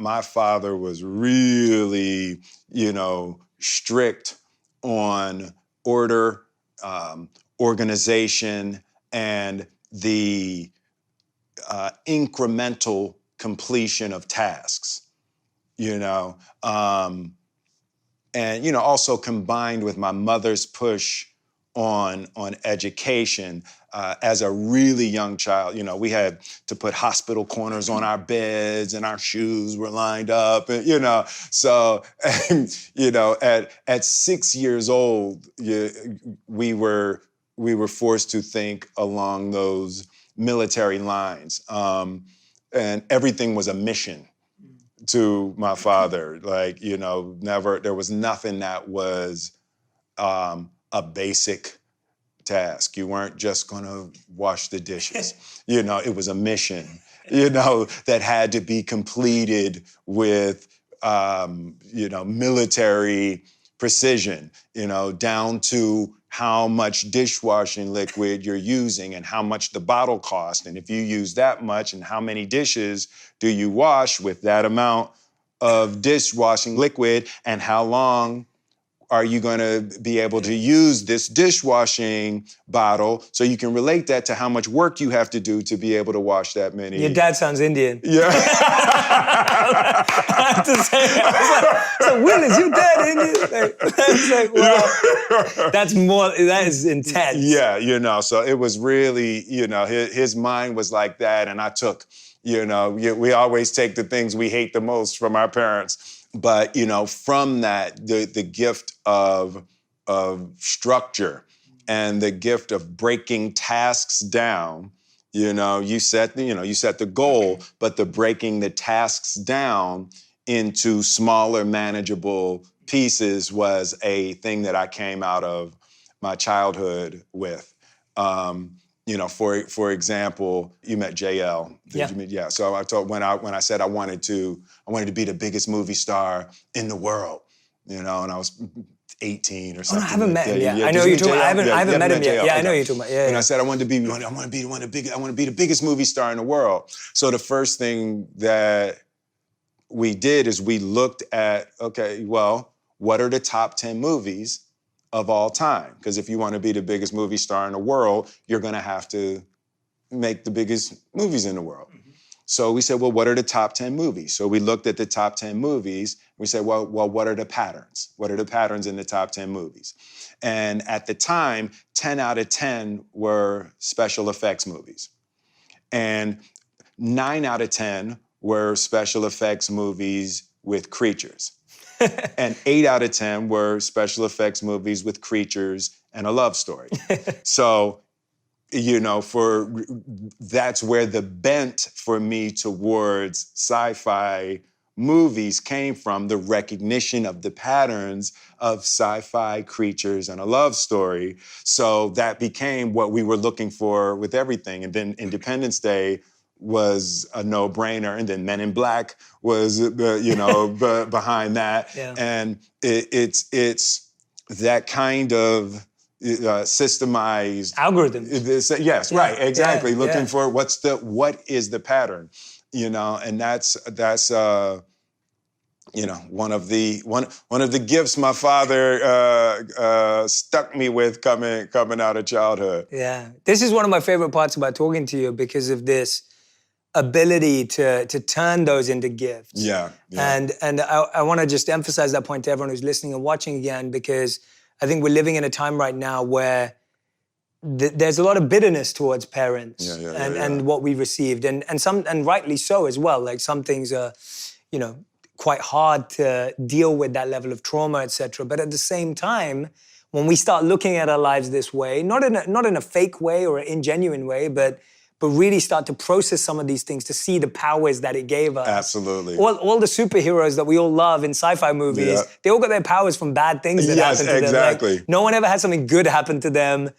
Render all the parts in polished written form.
my father was really, strict on order, organization, and the incremental completion of tasks, and also combined with my mother's push on education. As a really young child, we had to put hospital corners on our beds and our shoes were lined up, and, so, at 6 years old, we were forced to think along those military lines. And everything was a mission to my father. Like, there was nothing that was a basic task. You weren't just gonna wash the dishes. It was a mission, that had to be completed with, military precision, down to how much dishwashing liquid you're using and how much the bottle costs. And if you use that much, and how many dishes do you wash with that amount of dishwashing liquid, and how long are you going to be able to use this dishwashing bottle, so you can relate that to how much work you have to do to be able to wash that many. Your dad sounds Indian. Yeah. I have to say, so Will, is your dad Indian? Wow. That is intense. Yeah, so it was really, his mind was like that, and I took, we always take the things we hate the most from our parents. But, from that, the gift of structure and the gift of breaking tasks down, you set the goal, but the breaking the tasks down into smaller, manageable pieces was a thing that I came out of my childhood with. For example, you met JL. Yeah. Yeah. So I told when I said I wanted to be the biggest movie star in the world, and I was 18 or something. I haven't met him yet. Yeah, I know you're talking about. I haven't met him yet. Yeah, I know you're talking about. Yeah. And I said I want to be the biggest movie star in the world. So the first thing that we did is we looked at, what are the top 10 movies of all time? Because if you want to be the biggest movie star in the world, you're going to have to make the biggest movies in the world. Mm-hmm. So we said, what are the top 10 movies? So we looked at the top 10 movies. We said, well, what are the patterns? What are the patterns in the top 10 movies? And at the time, 10 out of 10 were special effects movies. And 9 out of 10 were special effects movies with creatures. And 8 out of 10 were special effects movies with creatures and a love story. So, that's where the bent for me towards sci-fi movies came from, the recognition of the patterns of sci-fi creatures and a love story. So that became what we were looking for with everything. And then Independence Day was a no-brainer, and then Men in Black was, behind that. Yeah. And it's that kind of systemized algorithm. Yes, yeah. Right, exactly. Yeah, looking for what is the pattern, and that's one of the gifts my father stuck me with coming out of childhood. Yeah, this is one of my favorite parts about talking to you, because of this ability to turn those into gifts. Yeah. And I want to just emphasize that point to everyone who's listening and watching again, because I think we're living in a time right now where there's a lot of bitterness towards parents and what we received, and rightly so as well. Like, some things are, quite hard to deal with, that level of trauma, etc. But at the same time, when we start looking at our lives this way, not in a fake way or an ingenuine way, but really start to process some of these things, to see the powers that it gave us. Absolutely. All the superheroes that we all love in sci-fi movies, they all got their powers from bad things that happened to them. Exactly. Like, no one ever had something good happen to them.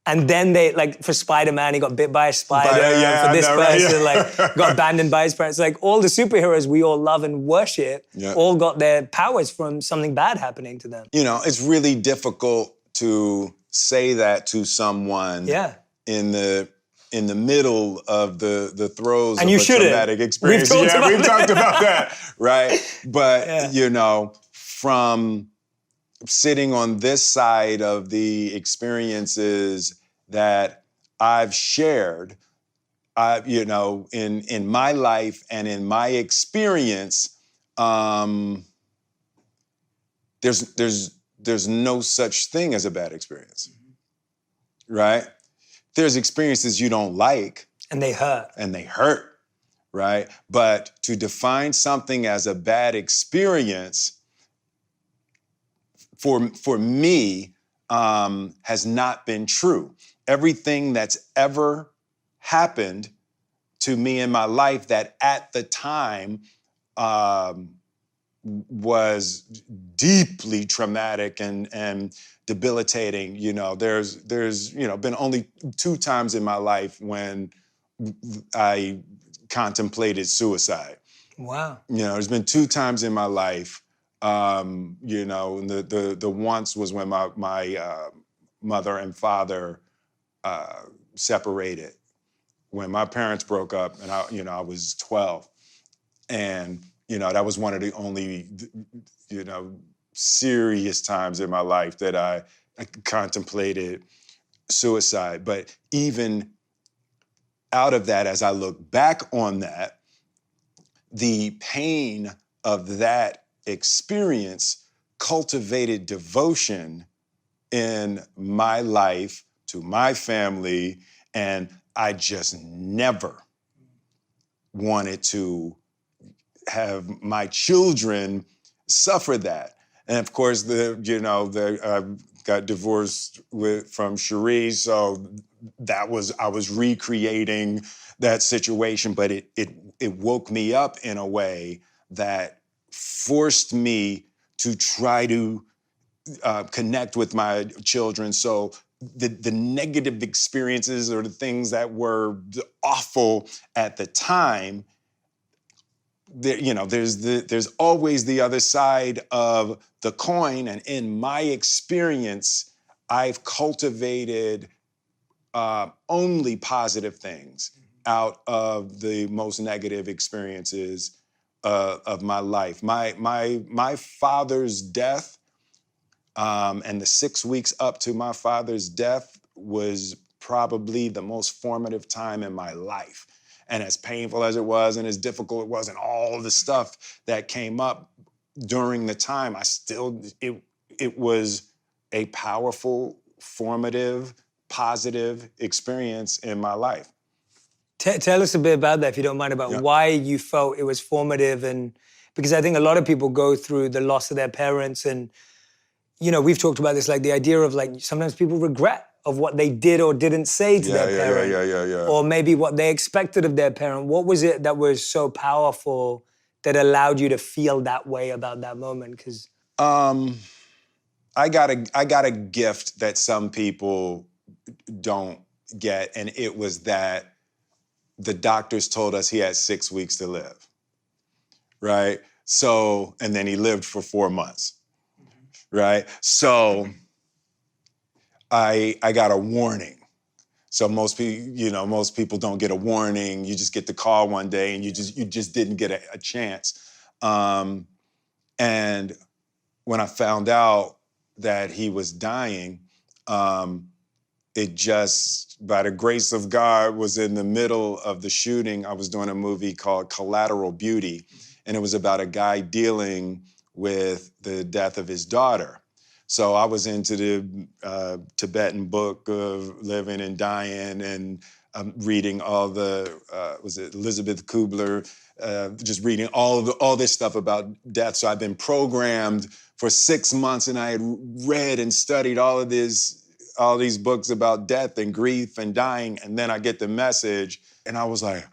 And then they, like, for Spider-Man, he got bit by a spider. For this person, got abandoned by his parents. Like, all the superheroes we all love and worship all got their powers from something bad happening to them. It's really difficult to say that to someone in the in the middle of the throes And of you a shouldn't. traumatic experience. We've Talked about that, right? But, Yeah. from sitting on this side of the experiences that I've shared, in my life and in my experience, there's no such thing as a bad experience, right? There's experiences you don't like. And they hurt. Right? But to define something as a bad experience, for me, has not been true. Everything that's ever happened to me in my life that at the time was deeply traumatic and debilitating. There's been only 2 times in my life when I contemplated suicide. Wow. There's been 2 times in my life. And the once was when my mother and father separated. When my parents broke up, and I was 12, and that was one of the only serious times in my life that I contemplated suicide. But even out of that, as I look back on that, the pain of that experience cultivated devotion in my life to my family, and I just never wanted to have my children suffer that. And of course, I got divorced from Cherie, so I was recreating that situation, but it woke me up in a way that forced me to try to connect with my children. So the negative experiences or the things that were awful at the time, there's always the other side of the coin. And in my experience, I've cultivated only positive things out of the most negative experiences of my life. My father's death, and the 6 weeks up to my father's death, was probably the most formative time in my life. And as painful as it was, and as difficult it was, and all the stuff that came up during the time, it was a powerful, formative, positive experience in my life. Tell us a bit about that, if you don't mind, about why you felt it was formative. And because I think a lot of people go through the loss of their parents, and we've talked about this, like the idea of like sometimes people regret of what they did or didn't say to their parent, or maybe what they expected of their parent. What was it that was so powerful that allowed you to feel that way about that moment? Because I got a gift that some people don't get, and it was that the doctors told us he had 6 weeks to live, right? So, and then he lived for 4 months, right? So I got a warning. So most people don't get a warning. You just get the call one day, and you just didn't get a chance. And when I found out that he was dying, it just, by the grace of God, was in the middle of the shooting. I was doing a movie called Collateral Beauty, and it was about a guy dealing with the death of his daughter. So I was into the Tibetan book of living and dying, and reading all the, was it Elizabeth Kubler, just reading all this stuff about death. So I've been programmed for 6 months, and I had read and studied all these books about death and grief and dying, and then I get the message, and I was like,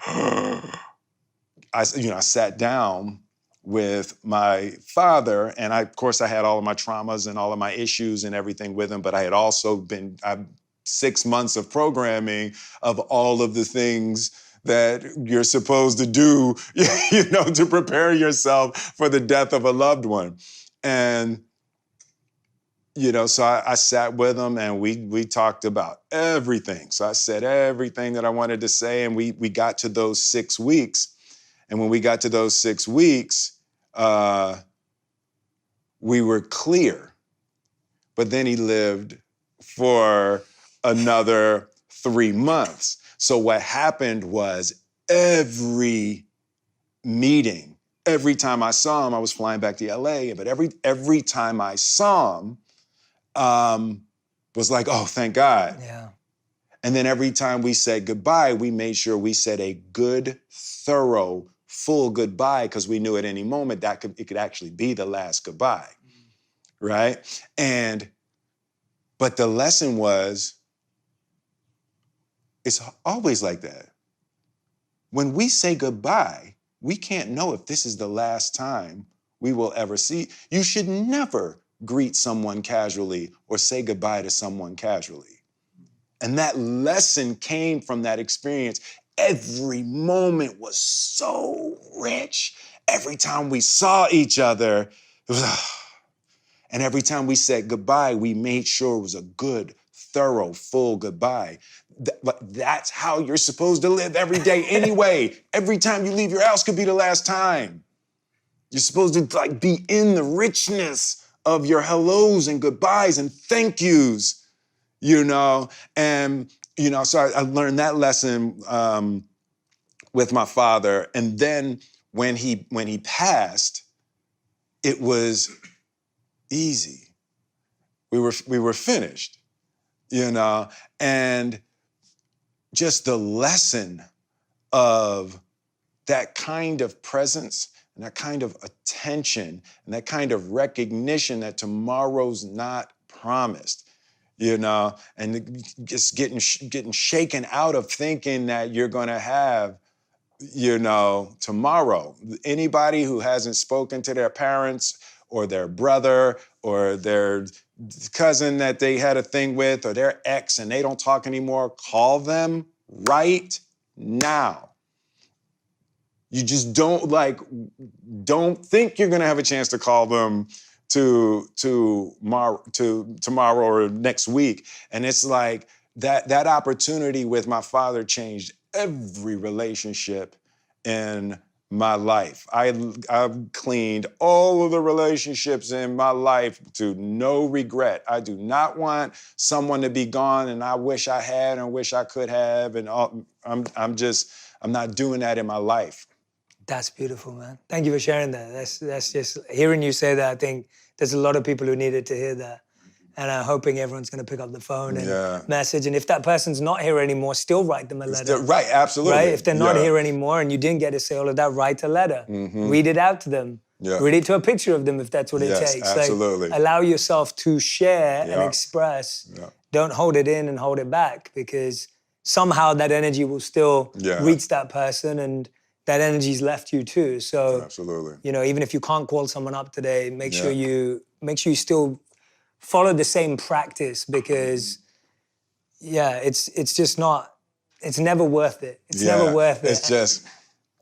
I sat down with my father, and of course I had all of my traumas and all of my issues and everything with him, but I had also I've 6 months of programming of all of the things that you're supposed to do, to prepare yourself for the death of a loved one. And so I sat with him and we talked about everything. So I said everything that I wanted to say, and we got to those 6 weeks. And when we got to those 6 weeks, we were clear. But then he lived for another 3 months. So what happened was every meeting, every time I saw him, I was flying back to LA, but every time I saw him, was like, oh, thank God. Yeah. And then every time we said goodbye, we made sure we said a good, thorough, full goodbye, because we knew at any moment it could actually be the last goodbye, right? But the lesson was, it's always like that. When we say goodbye, we can't know if this is the last time we will ever see. You should never greet someone casually or say goodbye to someone casually. And that lesson came from that experience. Every moment was so rich. Every time we saw each other, it was, and every time we said goodbye, we made sure it was a good, thorough, full goodbye. But that's how you're supposed to live every day anyway. Every time you leave your house could be the last time. You're supposed to be in the richness of your hellos and goodbyes and thank yous, And, so I learned that lesson with my father. And then when he passed, it was easy. We were finished, and just the lesson of that kind of presence and that kind of attention and that kind of recognition that tomorrow's not promised, and just getting shaken out of thinking that you're going to have, tomorrow. Anybody who hasn't spoken to their parents or their brother or their cousin that they had a thing with or their ex and they don't talk anymore, call them right now. You just don't think you're gonna have a chance to call them to tomorrow or next week. And it's like that opportunity with my father changed every relationship in my life. I've cleaned all of the relationships in my life to no regret. I do not want someone to be gone and I wish I had and wish I could have. And I'm not doing that in my life. That's beautiful, man. Thank you for sharing that. That's just, hearing you say that, I think there's a lot of people who needed to hear that. And I'm hoping everyone's going to pick up the phone and message. And if that person's not here anymore, still write them a letter. Right, absolutely. Right? If they're not here anymore and you didn't get to say all of that, write a letter. Mm-hmm. Read it out to them. Yeah. Read it to a picture of them if that's what it takes. Absolutely. Allow yourself to share and express. Yeah. Don't hold it in and hold it back, because somehow that energy will still reach that person, and that energy's left you too. So absolutely. Even if you can't call someone up today, make sure you still follow the same practice, because it's just not, it's never worth it. It's never worth it. It's just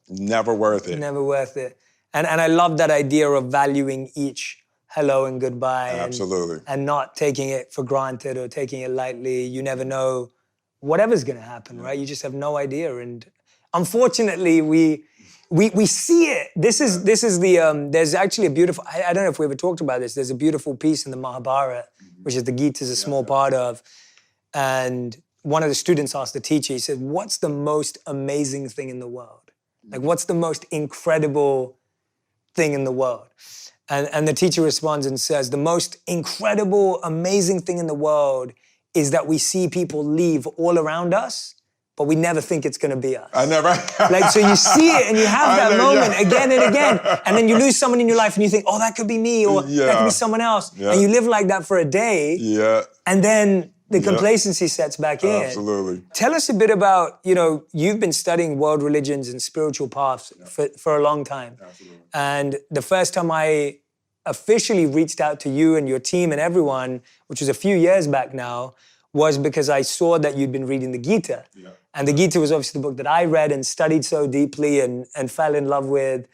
never worth it. Never worth it. And I love that idea of valuing each hello and goodbye. Absolutely. And not taking it for granted or taking it lightly. You never know whatever's gonna happen, right? You just have no idea. And unfortunately, we see it. This is the, there's actually a beautiful, I don't know if we ever talked about this, there's a beautiful piece in the Mahabharata, which is the Gita is a small part of. And one of the students asked the teacher, he said, what's the most amazing thing in the world? Like, what's the most incredible thing in the world? And the teacher responds and says, the most incredible, amazing thing in the world is that we see people leave all around us, but we never think it's gonna be us. I never. So you see it and you have that moment again and again, and then you lose someone in your life and you think, oh, that could be me, or that could be someone else. And you live like that for a day, and then the complacency sets back in. Absolutely. Tell us a bit about, you've been studying world religions and spiritual paths for a long time. Absolutely. And the first time I officially reached out to you and your team and everyone, which was a few years back now, was because I saw that you'd been reading the Gita. Yeah. And the Gita was obviously the book that I read and studied so deeply and fell in love with.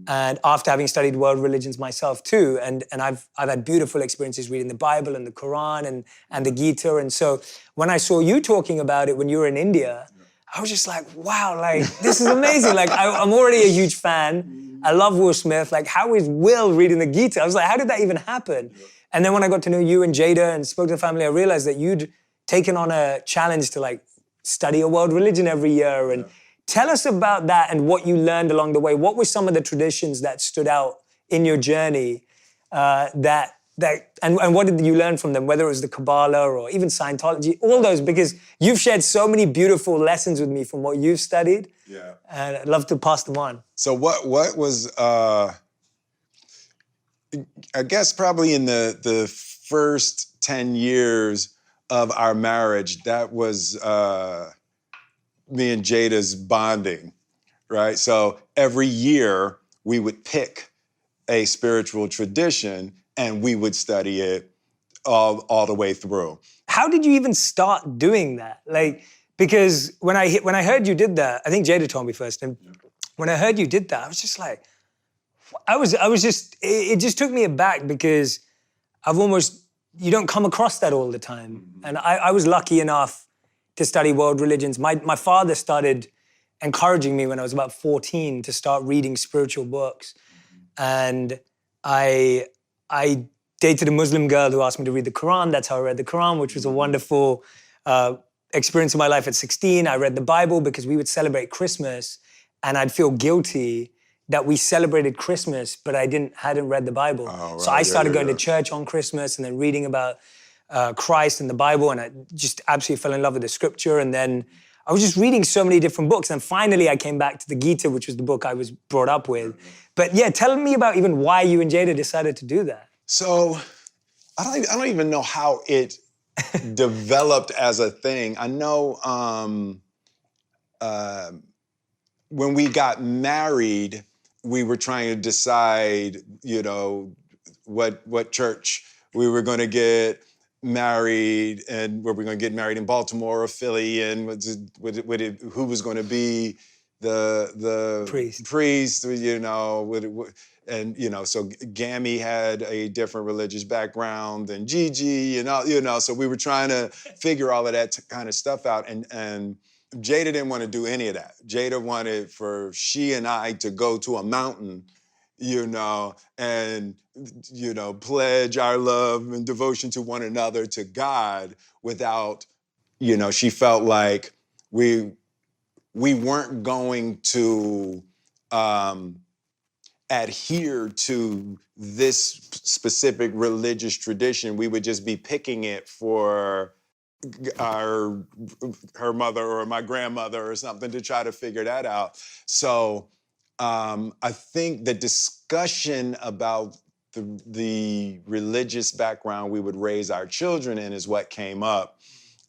And after having studied world religions myself too, and I've had beautiful experiences reading the Bible and the Quran and the Gita. And so when I saw you talking about it when you were in India, I was just like, wow, like, this is amazing. Like, I'm already a huge fan. I love Will Smith. Like, how is Will reading the Gita? I was like, how did that even happen? And then when I got to know you and Jada and spoke to the family, I realized that you'd taken on a challenge to like study a world religion every year. And tell us about that and what you learned along the way. What were some of the traditions that stood out in your journey and what did you learn from them, whether it was the Kabbalah or even Scientology, all those, because you've shared so many beautiful lessons with me from what you've studied. Yeah. And I'd love to pass them on. So what was, I guess probably in the first 10 years of our marriage, that was me and Jada's bonding, right? So every year we would pick a spiritual tradition and we would study it all the way through. How did you even start doing that? Like, because when I heard you did that, I think Jada told me first, and when I heard you did that, I was just like, it just took me aback because you don't come across that all the time. And I was lucky enough to study world religions. My father started encouraging me when I was about 14 to start reading spiritual books. And I dated a Muslim girl who asked me to read the Quran. That's how I read the Quran, which was a wonderful experience in my life at 16. I read the Bible because we would celebrate Christmas and I'd feel guilty that we celebrated Christmas, but I hadn't read the Bible. Oh, right. So I started going to church on Christmas and then reading about Christ and the Bible, and I just absolutely fell in love with the scripture. And then I was just reading so many different books. And finally I came back to the Gita, which was the book I was brought up with. But yeah, tell me about even why you and Jada decided to do that. So I don't even know how it developed as a thing. I know when we got married, we were trying to decide, what church we were going to get married, and were we going to get married in Baltimore or Philly, and who was going to be the priest, and so Gammy had a different religious background than Gigi, so we were trying to figure all of that kind of stuff out, and Jada didn't want to do any of that. Jada wanted for she and I to go to a mountain, and, pledge our love and devotion to one another, to God, without, she felt like we weren't going to adhere to this specific religious tradition. We would just be picking it for her mother or my grandmother or something to try to figure that out. So I think the discussion about the religious background we would raise our children in is what came up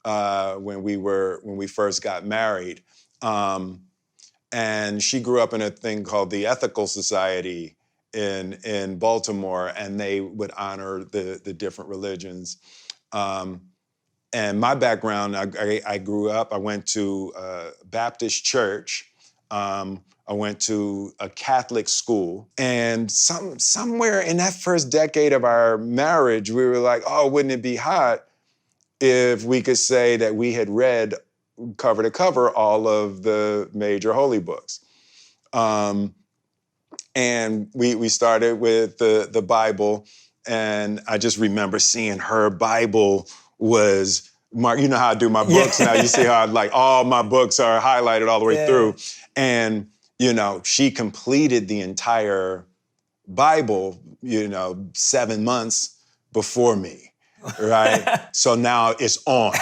when we first got married. And she grew up in a thing called the Ethical Society in Baltimore, and they would honor the different religions. And my background, I grew up, I went to a Baptist church. I went to a Catholic school. And somewhere in that first decade of our marriage, we were like, oh, wouldn't it be hot if we could say that we had read cover to cover all of the major holy books. And we started with the Bible, and I just remember seeing her Bible was marked. You know how I do my books now. You see how all my books are highlighted all the way through. And, she completed the entire Bible, 7 months before me, right? So now it's on,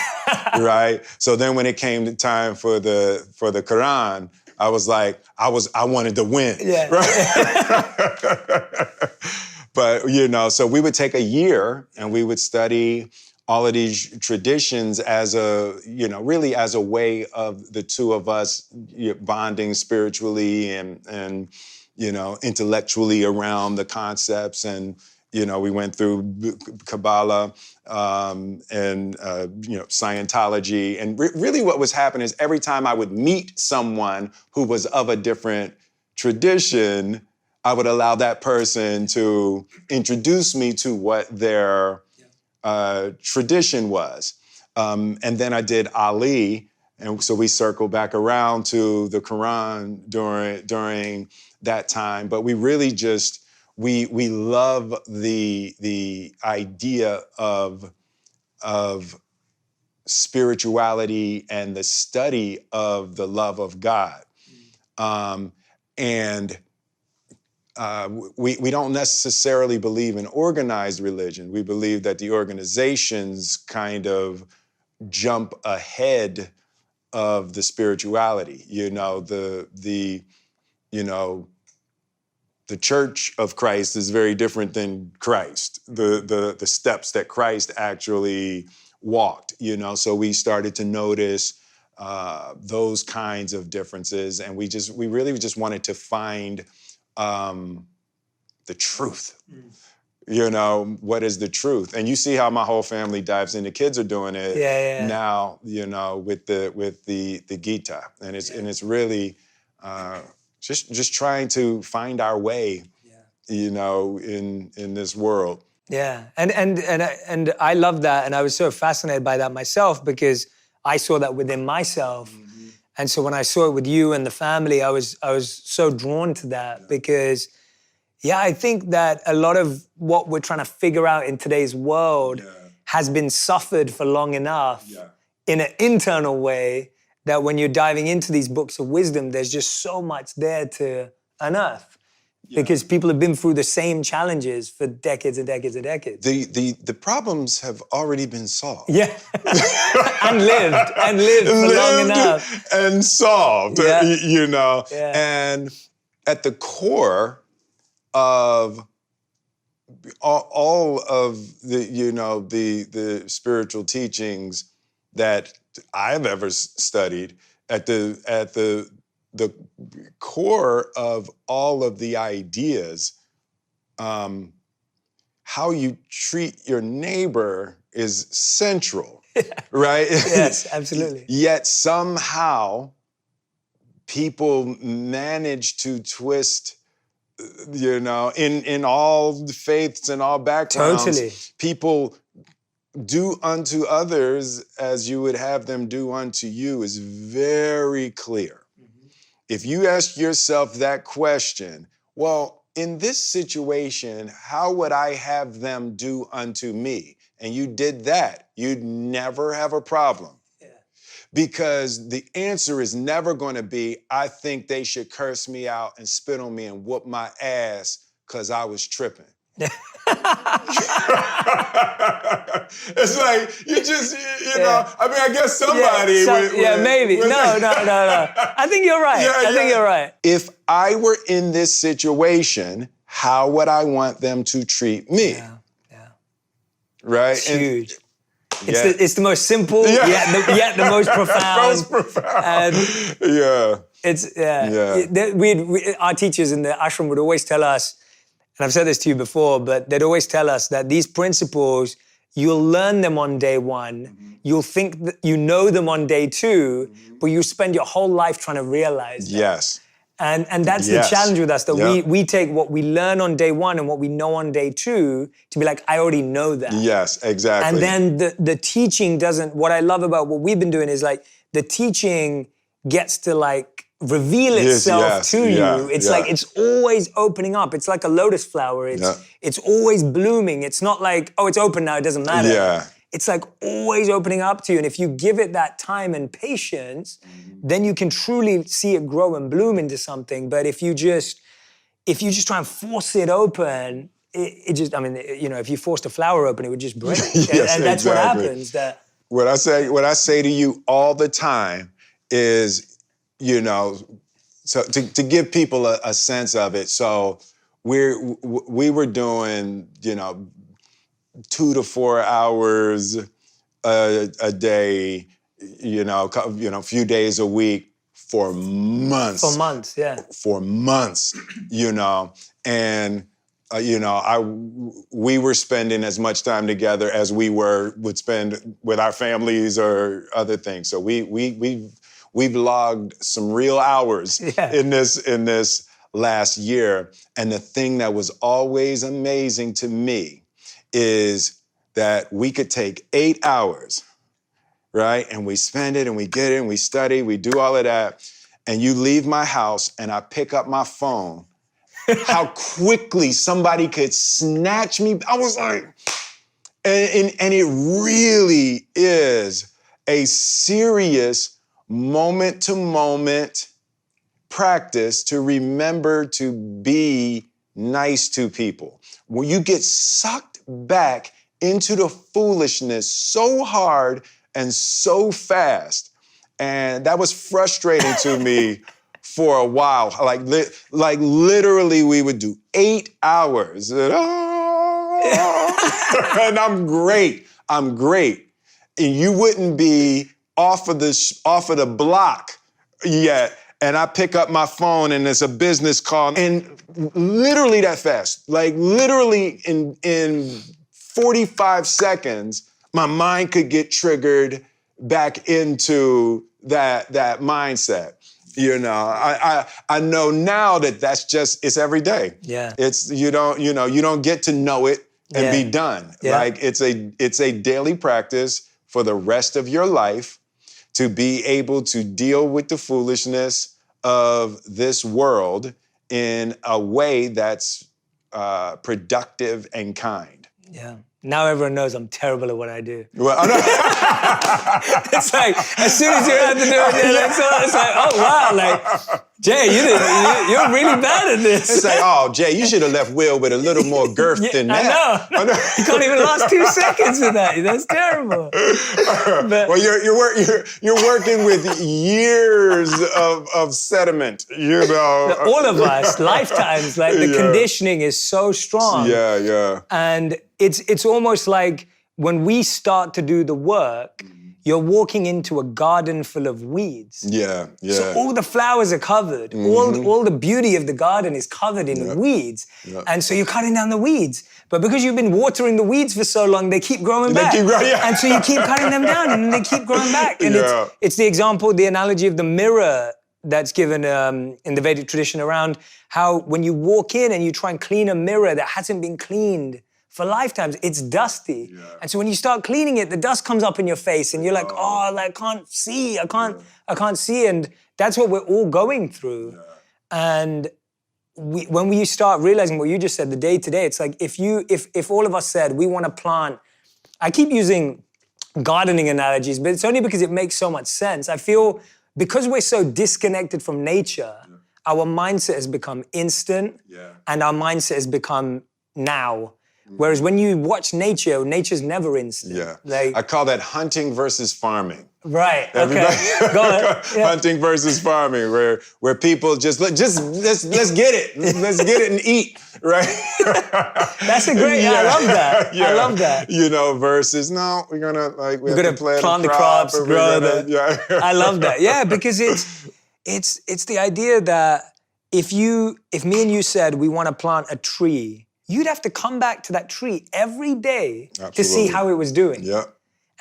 right? So then when it came to time for the Quran, I was like, I wanted to win, right? But, so we would take a year and we would study all of these traditions as really as a way of the two of us bonding spiritually and intellectually around the concepts. And, we went through Kabbalah and Scientology. And really what was happening is every time I would meet someone who was of a different tradition, I would allow that person to introduce me to what their tradition was. And then I did Ali. And so we circled back around to the Quran during that time. But we really just, we love the idea of spirituality and the study of the love of God. We don't necessarily believe in organized religion. We believe that the organizations kind of jump ahead of the spirituality. The Church of Christ is very different than Christ. The steps that Christ actually walked. So we started to notice those kinds of differences, and we really just wanted to find the truth. What is the truth? And you see how my whole family dives in. The kids are doing it now, with the Gita. And it's really just trying to find our way, in this world. Yeah. And I love that. And I was so fascinated by that myself because I saw that within myself. Mm-hmm. And so when I saw it with you and the family, I was so drawn to that because I think that a lot of what we're trying to figure out in today's world has been suffered for long enough in an internal way that when you're diving into these books of wisdom, there's just so much there to unearth because people have been through the same challenges for decades and decades and decades. The problems have already been solved. Yeah. and lived for long enough. And solved, Yeah. And at the core of all of the spiritual teachings that I've ever studied, at the core of all of the ideas, how you treat your neighbor is central, right? Yes, absolutely. Yet somehow people manage to twist, in all faiths and all backgrounds, totally. People do unto others as you would have them do unto you is very clear. Mm-hmm. If you ask yourself that question, well, in this situation, how would I have them do unto me? And you did that, you'd never have a problem. Because the answer is never going to be, I think they should curse me out and spit on me and whoop my ass because I was tripping. It's like, you just, I guess somebody maybe. No. I think you're right. I think you're right. If I were in this situation, how would I want them to treat me? Yeah. Right? It's huge. It's the most simple, yet the most profound. Most profound. Our teachers in the ashram would always tell us, and I've said this to you before, but they'd always tell us that these principles, you'll learn them on day one, mm-hmm. You'll think that you know them on day two, mm-hmm. But you spend your whole life trying to realize them. Yes. And that's the challenge with us, that we take what we learn on day one and what we know on day two to be like, I already know that. Yes, exactly. And then the teaching doesn't, what I love about what we've been doing is like, the teaching gets to like reveal itself to you. It's like, it's always opening up. It's like a lotus flower. It's always blooming. It's not like, oh, it's open now, it doesn't matter. Yeah. It's like always opening up to you. And if you give it that time and patience, then you can truly see it grow and bloom into something. But if you just try and force it open, it just, if you forced a flower open, it would just break. Yes, and that's exactly. What happens. What I say to you all the time is, so to give people a sense of it. So we were doing, 2 to 4 hours a day, a few days a week for months. For months, yeah. For months, and we were spending as much time together as we would spend with our families or other things. So we've logged some real hours in this last year. And the thing that was always amazing to me is that we could take 8 hours, right? And we spend it and we get it and we study, we do all of that. And you leave my house and I pick up my phone, how quickly somebody could snatch me. I was like, and it really is a serious moment-to-moment practice to remember to be nice to people. When you get sucked back into the foolishness so hard and so fast, and that was frustrating to me for a while. Like literally we would do 8 hours. And I'm great. And you wouldn't be off of the block yet. And I pick up my phone and it's a business call. And literally that fast, like literally in 45 seconds, my mind could get triggered back into that mindset. I know now that's just, it's every day. Yeah. It's, you don't get to know it and be done. Yeah. Like it's a daily practice for the rest of your life to be able to deal with the foolishness of this world in a way that's productive and kind. Yeah. Now everyone knows I'm terrible at what I do. Well, I know. It's like, as soon as you have to do it, it's like, oh, wow, like, Jay, you're really bad at this. It's like, oh, Jay, you should have left Will with a little more girth than that. I know. You can't even last 2 seconds with that. That's terrible. Well, you're working with years of sediment, All of us, lifetimes, like the conditioning is so strong. Yeah. And it's almost like when we start to do the work, you're walking into a garden full of weeds. Yeah. So all the flowers are covered. All the beauty of the garden is covered in weeds. Yeah. And so you're cutting down the weeds. But because you've been watering the weeds for so long, they keep growing back. And so you keep cutting them down and they keep growing back. And it's the example, the analogy of the mirror that's given in the Vedic tradition around how when you walk in and you try and clean a mirror that hasn't been cleaned for lifetimes, it's dusty. Yeah. And so when you start cleaning it, the dust comes up in your face and you're like, I can't see. I can't see. And that's what we're all going through. Yeah. And when we start realizing what you just said, the day to day, it's like if all of us said we want to plant, I keep using gardening analogies, but it's only because it makes so much sense. I feel because we're so disconnected from nature, our mindset has become instant and our mindset has become now. Whereas when you watch nature, nature's never instant. Yeah. Like, I call that hunting versus farming. Right. Okay. Go ahead. Yeah. Hunting versus farming, where people let's get it. Let's get it and eat, right? That's a great. I love that. I love that. Versus no, we're gonna we have to plant the crops, grow the. I love that. Yeah, because it's the idea that if me and you said we want to plant a tree, you'd have to come back to that tree every day to see how it was doing. Yeah.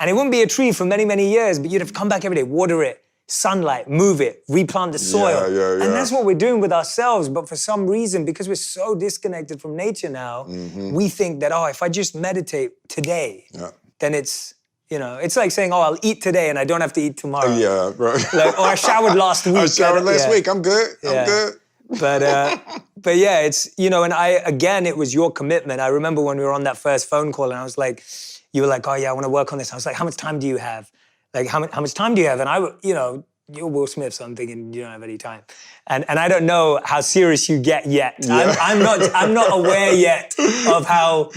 And it wouldn't be a tree for many, many years, but you'd have to come back every day, water it, sunlight, move it, replant the soil. Yeah. And that's what we're doing with ourselves. But for some reason, because we're so disconnected from nature now, we think that, if I just meditate today, then it's, it's like saying, I'll eat today and I don't have to eat tomorrow. Yeah, right. Or I showered last week. I showered last week. I'm good. I'm good. But yeah, it's, and it was your commitment. I remember when we were on that first phone call and I was like, you were like, oh yeah, I want to work on this. I was like, how much time do you have? Like, how much time do you have? And you're Will Smith, so I'm thinking you don't have any time. And I don't know how serious you get yet. Yeah. I'm not aware yet of how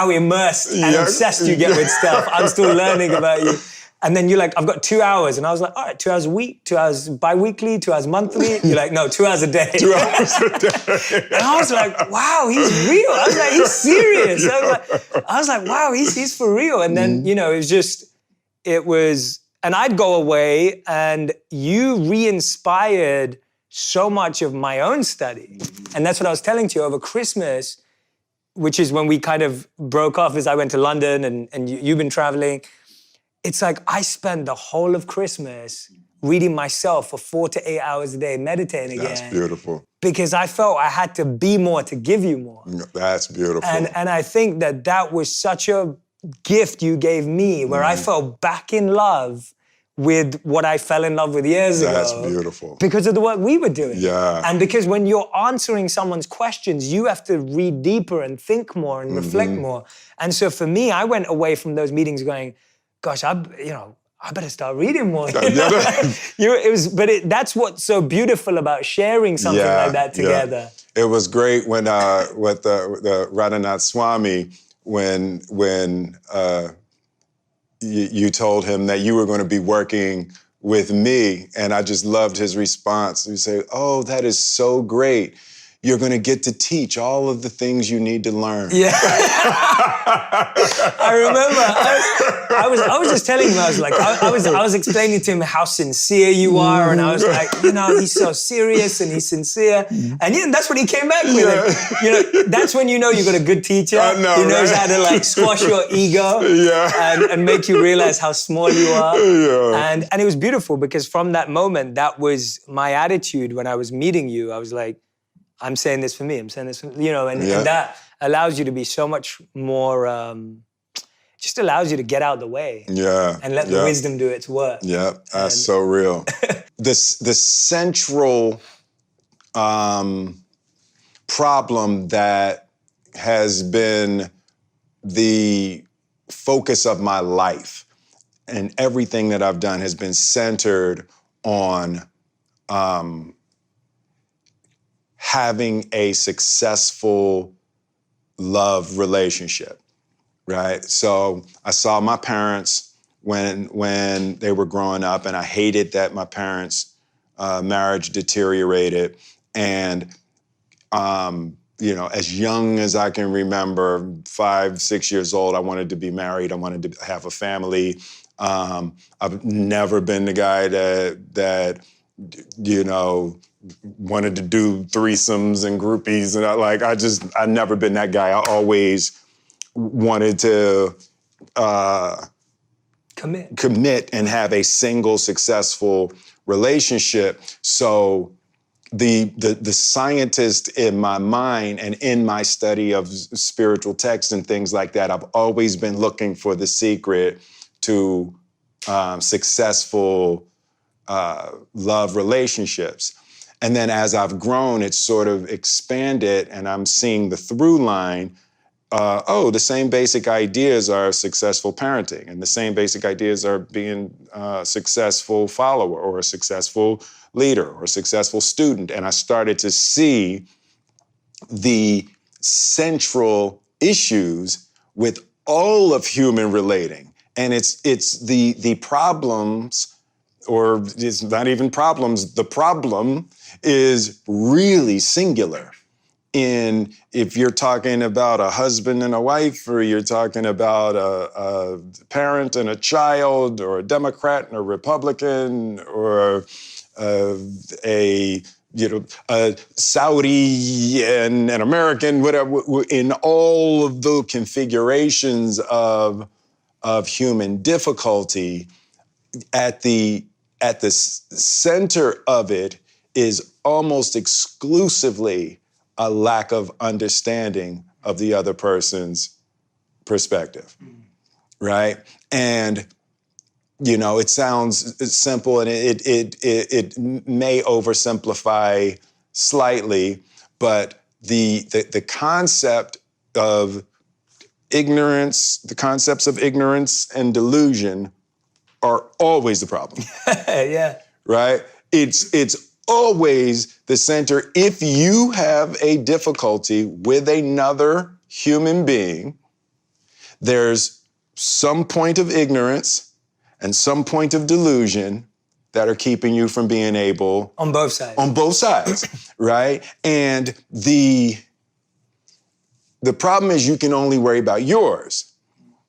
immersed and obsessed you get with stuff. I'm still learning about you. And then you're like, I've got 2 hours. And I was like, all right, 2 hours a week, 2 hours bi-weekly, 2 hours monthly. You're like, no, 2 hours a day. 2 hours a day. And I was like, wow, he's real. I was like, he's serious. I was like, wow, he's for real. And then, and I'd go away and you re-inspired so much of my own study. And that's what I was telling to you over Christmas. which is when we kind of broke off as I went to London and you've been traveling. It's like I spend the whole of Christmas reading myself for 4 to 8 hours a day, meditating again. That's beautiful. Because I felt I had to be more to give you more. That's beautiful. And I think that was such a gift you gave me, where I fell back in love with what I fell in love with years ago. That's beautiful. Because of the work we were doing. Yeah. And because when you're answering someone's questions, you have to read deeper and think more and reflect more. And so for me, I went away from those meetings going, gosh, I better start reading more. That's what's so beautiful about sharing something like that together. It was great when with the Radhanath Swami, when you told him that you were going to be working with me, and I just loved his response. You say, "Oh, that is so great. You're going to get to teach all of the things you need to learn." Yeah. I remember I was just telling him, I was like, I was explaining to him how sincere you are, and I was like, he's so serious and he's sincere. And that's what he came back with. That's when you know you got a good teacher who knows how to like squash your ego and make you realize how small you are. Yeah. And it was beautiful because from that moment, that was my attitude when I was meeting you. I was like, I'm saying this for me, I'm saying this for, and that allows you to be so much more, just allows you to get out of the way. Yeah. And let the wisdom do its work. Yeah, that's so real. The central problem that has been the focus of my life and everything that I've done has been centered on having a successful love relationship, right? So I saw my parents when they were growing up, and I hated that my parents' marriage deteriorated. And, as young as I can remember, 5, 6 years old, I wanted to be married. I wanted to have a family. I've never been the guy that wanted to do threesomes and groupies, and I've never been that guy. I always wanted to commit and have a single successful relationship. So the scientist in my mind and in my study of spiritual texts and things like that, I've always been looking for the secret to successful love relationships. And then as I've grown, it's sort of expanded, and I'm seeing the through line. The same basic ideas are successful parenting, and the same basic ideas are being a successful follower or a successful leader or a successful student. And I started to see the central issues with all of human relating. And it's the problems, or it's not even problems, the problem is really singular. If you're talking about a husband and a wife, or you're talking about a parent and a child, or a Democrat and a Republican, or a Saudi and an American, whatever, in all of the configurations of human difficulty, at the center of it is almost exclusively a lack of understanding of the other person's perspective, right? And it sounds simple, and it may oversimplify slightly, but the concept of ignorance, the concepts of ignorance and delusion are always the problem. Yeah. Right? It's always the center. If you have a difficulty with another human being, there's some point of ignorance and some point of delusion that are keeping you from being able... On both sides. On both sides, right? And the problem is you can only worry about yours.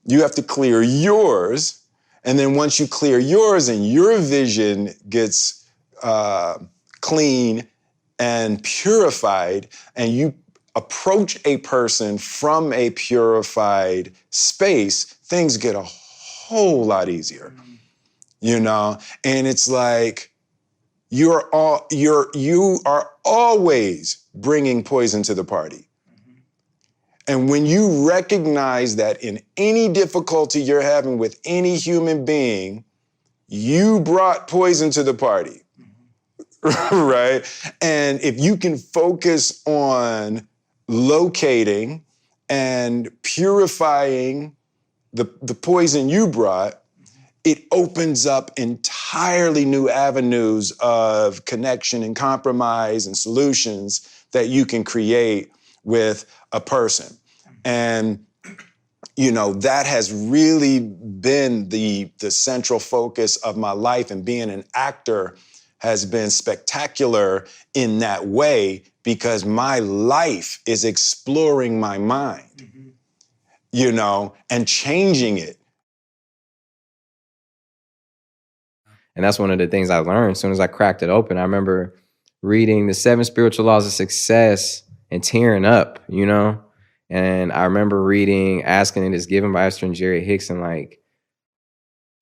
You have to clear yours, and then once you clear yours and your vision gets clean and purified, and you approach a person from a purified space, things get a whole lot easier, you know? And it's like, you are always bringing poison to the party. And when you recognize that in any difficulty you're having with any human being, you brought poison to the party, right? And if you can focus on locating and purifying the poison you brought, it opens up entirely new avenues of connection and compromise and solutions that you can create with a person. And, you know, that has really been the central focus of my life, and being an actor has been spectacular in that way, because my life is exploring my mind, you know, and changing it. And that's one of the things I learned as soon as I cracked it open. I remember reading the 7 Spiritual Laws of Success and tearing up, you know? And I remember reading Asking and It's Given by Esther and Jerry Hicks, and like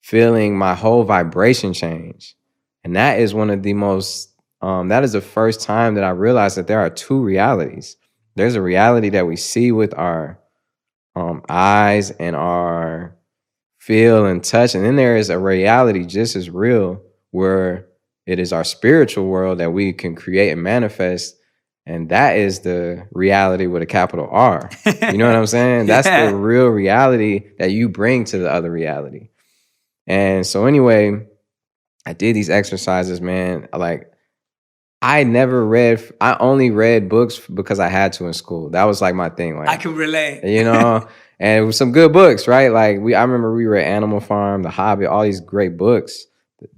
feeling my whole vibration change. And that is one of the most, that is the first time that I realized that there are two realities. There's a reality that we see with our eyes and our feel and touch. And then there is a reality just as real, where it is our spiritual world that we can create and manifest. And that is the reality with a capital R. You know what I'm saying? That's the real reality that you bring to the other reality. And so anyway, I did these exercises, man. Like, I only read books because I had to in school. That was like my thing. Like, I can relate. You know, and it was some good books, right? Like I remember we read Animal Farm, The Hobbit, all these great books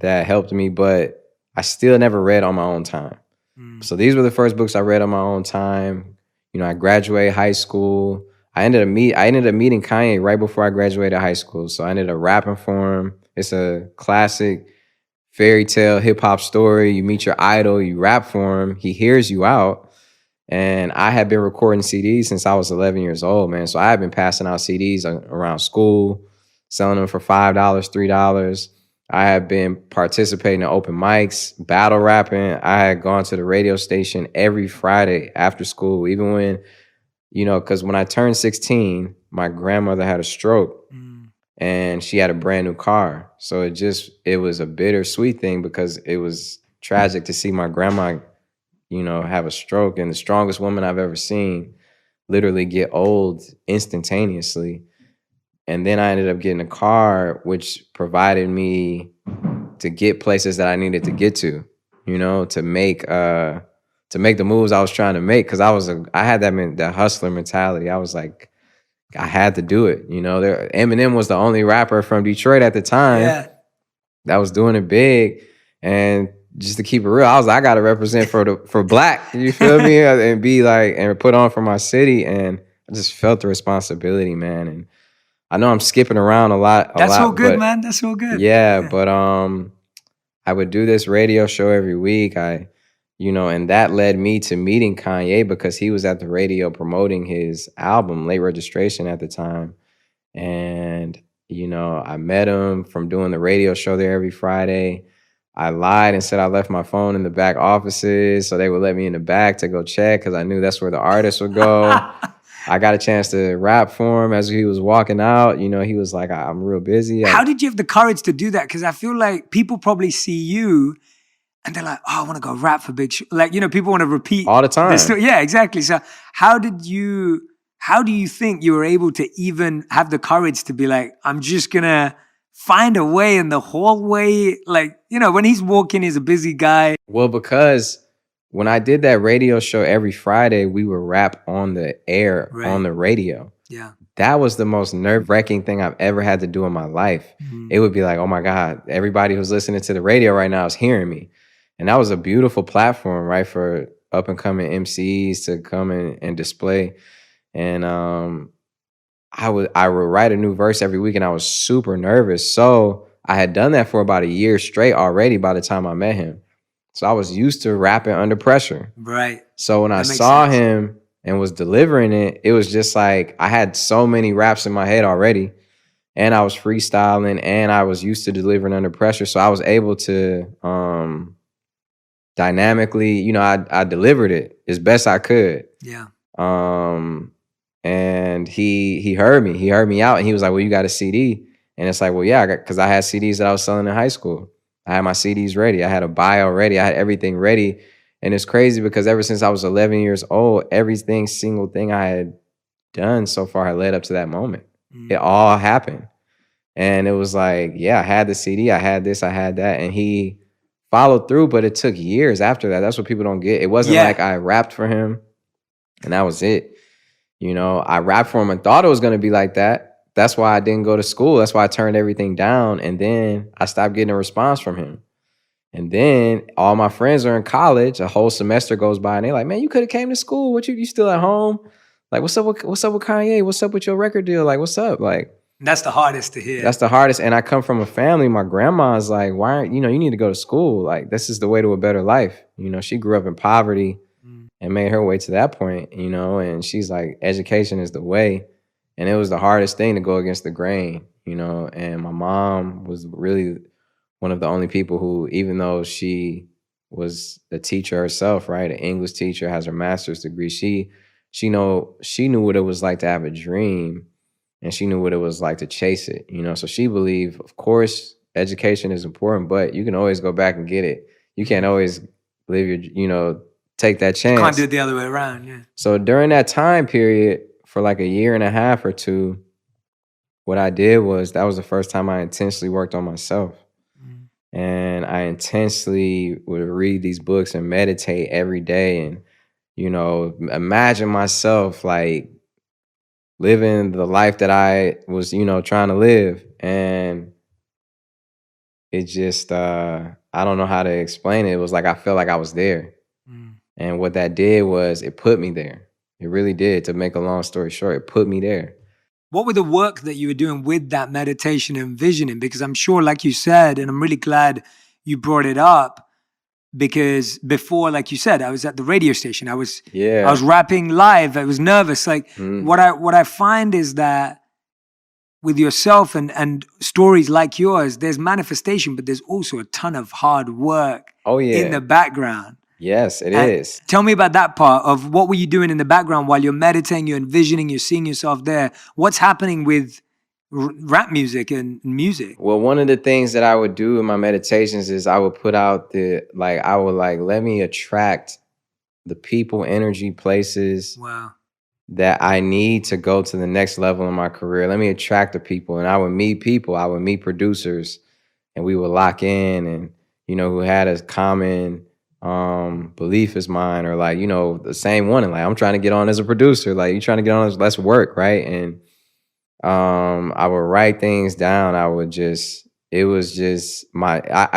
that helped me, but I still never read on my own time. So these were the first books I read on my own time. You know, I graduated high school. I ended up meeting Kanye right before I graduated high school. So I ended up rapping for him. It's a classic fairy tale hip hop story. You meet your idol, you rap for him, he hears you out. And I had been recording CDs since I was 11 years old, man. So I had been passing out CDs around school, selling them for $5, $3. I had been participating in open mics, battle rapping. I had gone to the radio station every Friday after school, even when, you know, because when I turned 16, my grandmother had a stroke and she had a brand new car. So it was a bittersweet thing, because it was tragic to see my grandma, you know, have a stroke, and the strongest woman I've ever seen literally get old instantaneously. And then I ended up getting a car, which provided me to get places that I needed to get to, you know, to make the moves I was trying to make. Cause I had that hustler mentality. I was like, I had to do it. You know, Eminem was the only rapper from Detroit at the time that was doing it big. And just to keep it real, I got to represent for Black, you feel me? And be like, and put on for my city. And I just felt the responsibility, man. And I know I'm skipping around a lot. That's all good, man. That's all good. Yeah, but I would do this radio show every week. And that led me to meeting Kanye, because he was at the radio promoting his album, Late Registration, at the time. And, you know, I met him from doing the radio show there every Friday. I lied and said I left my phone in the back offices, so they would let me in the back to go check, because I knew that's where the artists would go. I got a chance to rap for him as he was walking out. You know, he was like, I'm real busy. How did you have the courage to do that? Because I feel like people probably see you and they're like, oh, I want to go rap for Big Like, you know, people want to repeat. All the time. Yeah, exactly. So how do you think you were able to even have the courage to be like, I'm just going to find a way in the hallway? Like, you know, when he's walking, he's a busy guy. Well, because when I did that radio show every Friday, we would rap on the air, on the radio. Yeah. That was the most nerve-wracking thing I've ever had to do in my life. It would be like, oh my God, everybody who's listening to the radio right now is hearing me. And that was a beautiful platform, right, for up-and-coming MCs to come in and display. And I would write a new verse every week, and I was super nervous. So I had done that for about a year straight already by the time I met him. So I was used to rapping under pressure. Right. So when I saw him and was delivering it, it was just like I had so many raps in my head already, and I was freestyling, and I was used to delivering under pressure. So I was able to dynamically, you know, I delivered it as best I could. Yeah. And he heard me. He heard me out, and he was like, "Well, you got a CD?" And it's like, "Well, yeah, because I had CDs that I was selling in high school. I had my CDs ready. I had a bio ready. I had everything ready." And it's crazy because ever since I was 11 years old, single thing I had done so far had led up to that moment. It all happened. And it was like, yeah, I had the CD, I had this, I had that. And he followed through, but it took years after that. That's what people don't get. It wasn't like I rapped for him and that was it. You know, I rapped for him and thought it was going to be like that. That's why I didn't go to school. That's why I turned everything down. And then I stopped getting a response from him. And then all my friends are in college. A whole semester goes by and they're like, "Man, you could have came to school. What you still at home? Like, what's up with Kanye? What's up with your record deal? Like, what's up?" Like, that's the hardest to hear. That's the hardest. And I come from a family. My grandma's like, "Why aren't you need to go to school. Like, this is the way to a better life." You know, she grew up in poverty and made her way to that point, you know, and she's like, education is the way. And it was the hardest thing to go against the grain, you know. And my mom was really one of the only people who, even though she was a teacher herself, right, an English teacher, has her master's degree, she knew what it was like to have a dream, and she knew what it was like to chase it, you know. So she believed, of course, education is important, but you can always go back and get it. You can't always live take that chance. You can't do it the other way around, yeah. So during that time period, for like a year and a half or two, what I did was, that was the first time I intentionally worked on myself. And I intensely would read these books and meditate every day and, you know, imagine myself like living the life that I was, you know, trying to live. And it just, I don't know how to explain it. It was like I felt like I was there. And what that did was it put me there. It really did. To make a long story short, it put me there. What were the work that you were doing with that meditation and visioning? Because I'm sure, like you said, and I'm really glad you brought it up, because before, like you said, I was at the radio station. I was rapping live. I was nervous. Like what I find is that with yourself and stories like yours, there's manifestation, but there's also a ton of hard work in the background. Yes, it is. Tell me about that part of what were you doing in the background while you're meditating, you're envisioning, you're seeing yourself there. What's happening with rap music and music? Well, one of the things that I would do in my meditations is I would put out let me attract the people, energy, places that I need to go to the next level in my career. Let me attract the people. And I would meet people, I would meet producers, and we would lock in, and, you know, who had a common belief as mine, or like, you know, the same one. And like, I'm trying to get on as a producer. Like, you trying to get on, let's work, right? And I would write things down. I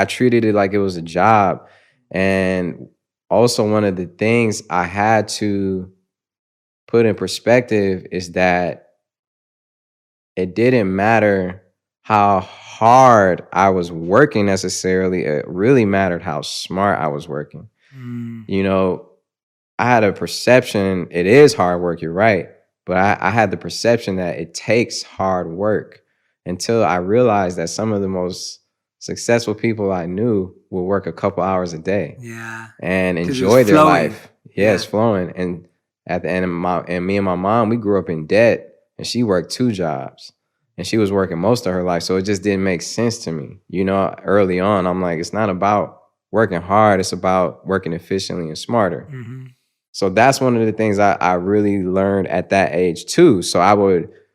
treated it like it was a job. And also one of the things I had to put in perspective is that it didn't matter how hard I was working necessarily. It really mattered how smart I was working. You know, I had a perception, it is hard work, you're right. But I had the perception that it takes hard work, until I realized that some of the most successful people I knew would work a couple hours a day and enjoy their life. Yeah, it's flowing. And at the end of me and my mom, we grew up in debt, and she worked 2 jobs. And she was working most of her life. So it just didn't make sense to me. You know, early on, I'm like, it's not about working hard. It's about working efficiently and smarter. So that's one of the things I really learned at that age too. So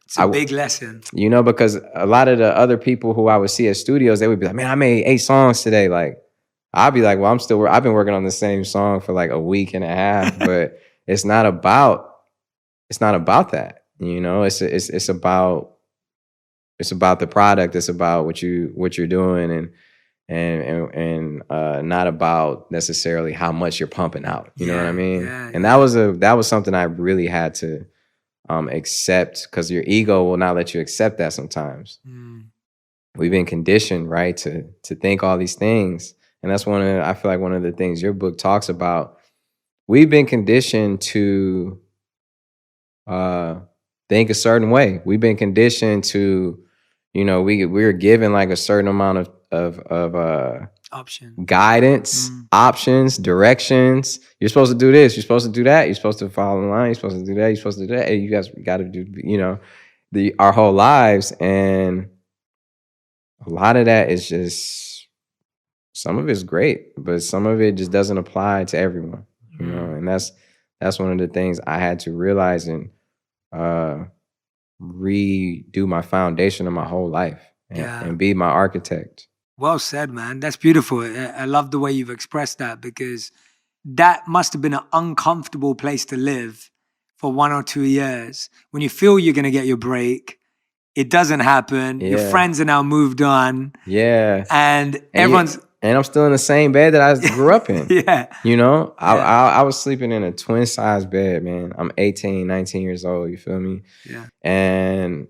it's a big lesson. You know, because a lot of the other people who I would see at studios, they would be like, "Man, I made 8 songs today." Like, I'd be like, "Well, I've been working on the same song for like a week and a half." But it's not about that. You know, it's about the product. It's about what you're doing, and not about necessarily how much you're pumping out. You know what I mean? And that was something I really had to accept, because your ego will not let you accept that sometimes. We've been conditioned, right, to think all these things. And that's I feel like one of the things your book talks about. We've been conditioned to think a certain way. We've been conditioned to, you know, we're given like a certain amount of guidance, options, directions. You're supposed to do this. You're supposed to do that. You're supposed to follow the line. You're supposed to do that. You're supposed to do that. Hey, you guys got to do, you know, our whole lives. And a lot of that is just, some of it's great, but some of it just doesn't apply to everyone, you know. And that's one of the things I had to realize and redo my foundation of my whole life and be my architect. Well said, man. That's beautiful. I love the way you've expressed that, because that must have been an uncomfortable place to live for 1 or 2 years. When you feel you're going to get your break, it doesn't happen. Your friends are now moved on. Yeah. And everyone's... And I'm still in the same bed that I grew up in. Yeah. You know, I was sleeping in a twin size bed, man. I'm 18, 19 years old. You feel me? Yeah. And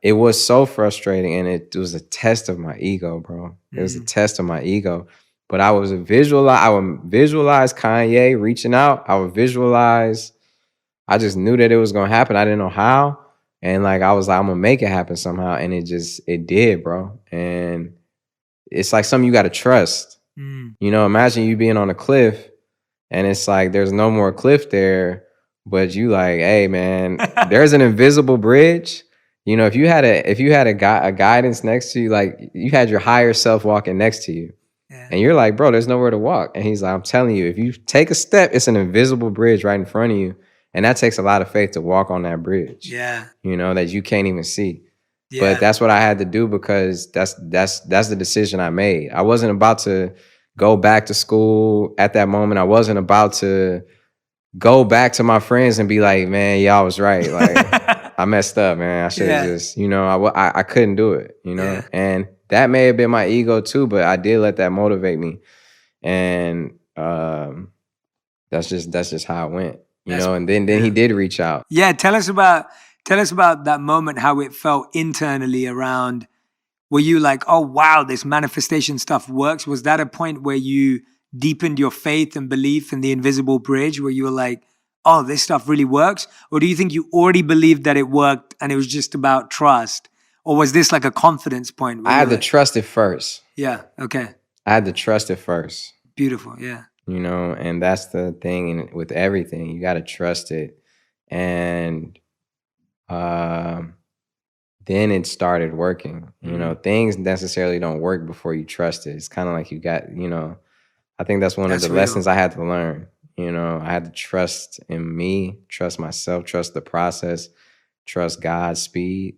it was so frustrating, and it was a test of my ego, bro. It was a test of my ego. But I would visualize Kanye reaching out. I just knew that it was gonna happen. I didn't know how. And like I was like, I'm gonna make it happen somehow. And it did, bro. And it's like something you gotta trust. You know, imagine you being on a cliff and it's like there's no more cliff there, but you like, hey man, there's an invisible bridge. You know, if you had a guidance next to you, like you had your higher self walking next to you, and you're like, bro, there's nowhere to walk. And he's like, I'm telling you, if you take a step, it's an invisible bridge right in front of you. And that takes a lot of faith to walk on that bridge. Yeah. You know, that you can't even see. Yeah. But that's what I had to do, because that's the decision I made. I wasn't about to go back to school at that moment. I wasn't about to go back to my friends and be like, man, y'all was right. Like, I messed up, man. I should have just, you know, I couldn't do it, you know? Yeah. And that may have been my ego too, but I did let that motivate me. And that's just how it went, you know? And then he did reach out. Yeah, tell us about that moment, how it felt internally around, were you like, oh, wow, this manifestation stuff works? Was that a point where you deepened your faith and belief in the invisible bridge, where you were like, oh, this stuff really works? Or do you think you already believed that it worked and it was just about trust? Or was this like a confidence point? I had to trust it first. Yeah, okay. I had to trust it first. Beautiful, yeah. You know, and that's the thing with everything. You got to trust it. And then it started working. You know, things necessarily don't work before you trust it. It's kind of like you got, you know, I think that's one of the lessons I had to learn. You know, I had to trust in me, trust myself, trust the process, trust God's speed.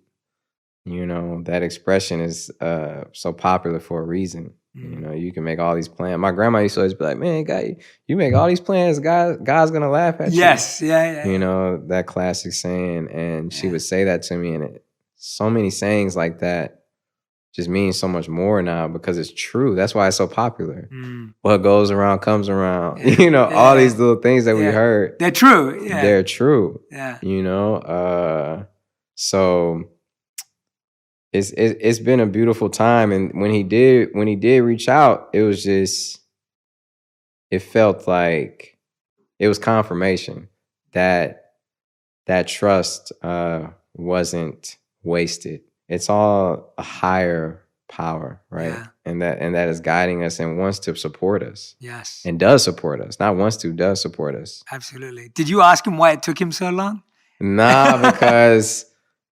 You know, that expression is so popular for a reason. You know, you can make all these plans. My grandma used to always be like, man, God, you make all these plans, God's going to laugh at you. Yes, yeah. You know, that classic saying. And she would say that to me. And so many sayings like that just means so much more now, because it's true. That's why it's so popular. What goes around comes around. You know, all these little things that we heard. They're true. Yeah. They're true. Yeah. You know, so it's been a beautiful time. And when he did reach out, it was just, it felt like it was confirmation that trust wasn't wasted. It's all a higher power, right? Yeah. And that is guiding us and wants to support us. Yes. And does support us. Not wants to, does support us. Absolutely. Did you ask him why it took him so long? Nah, because,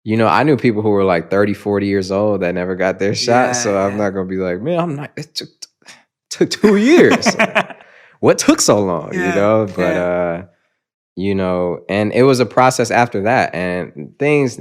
you know, I knew people who were like 30, 40 years old that never got their shot. So I'm not going to be like, man, it took 2 years. What took so long, you know? But, you know, and it was a process after that. And things,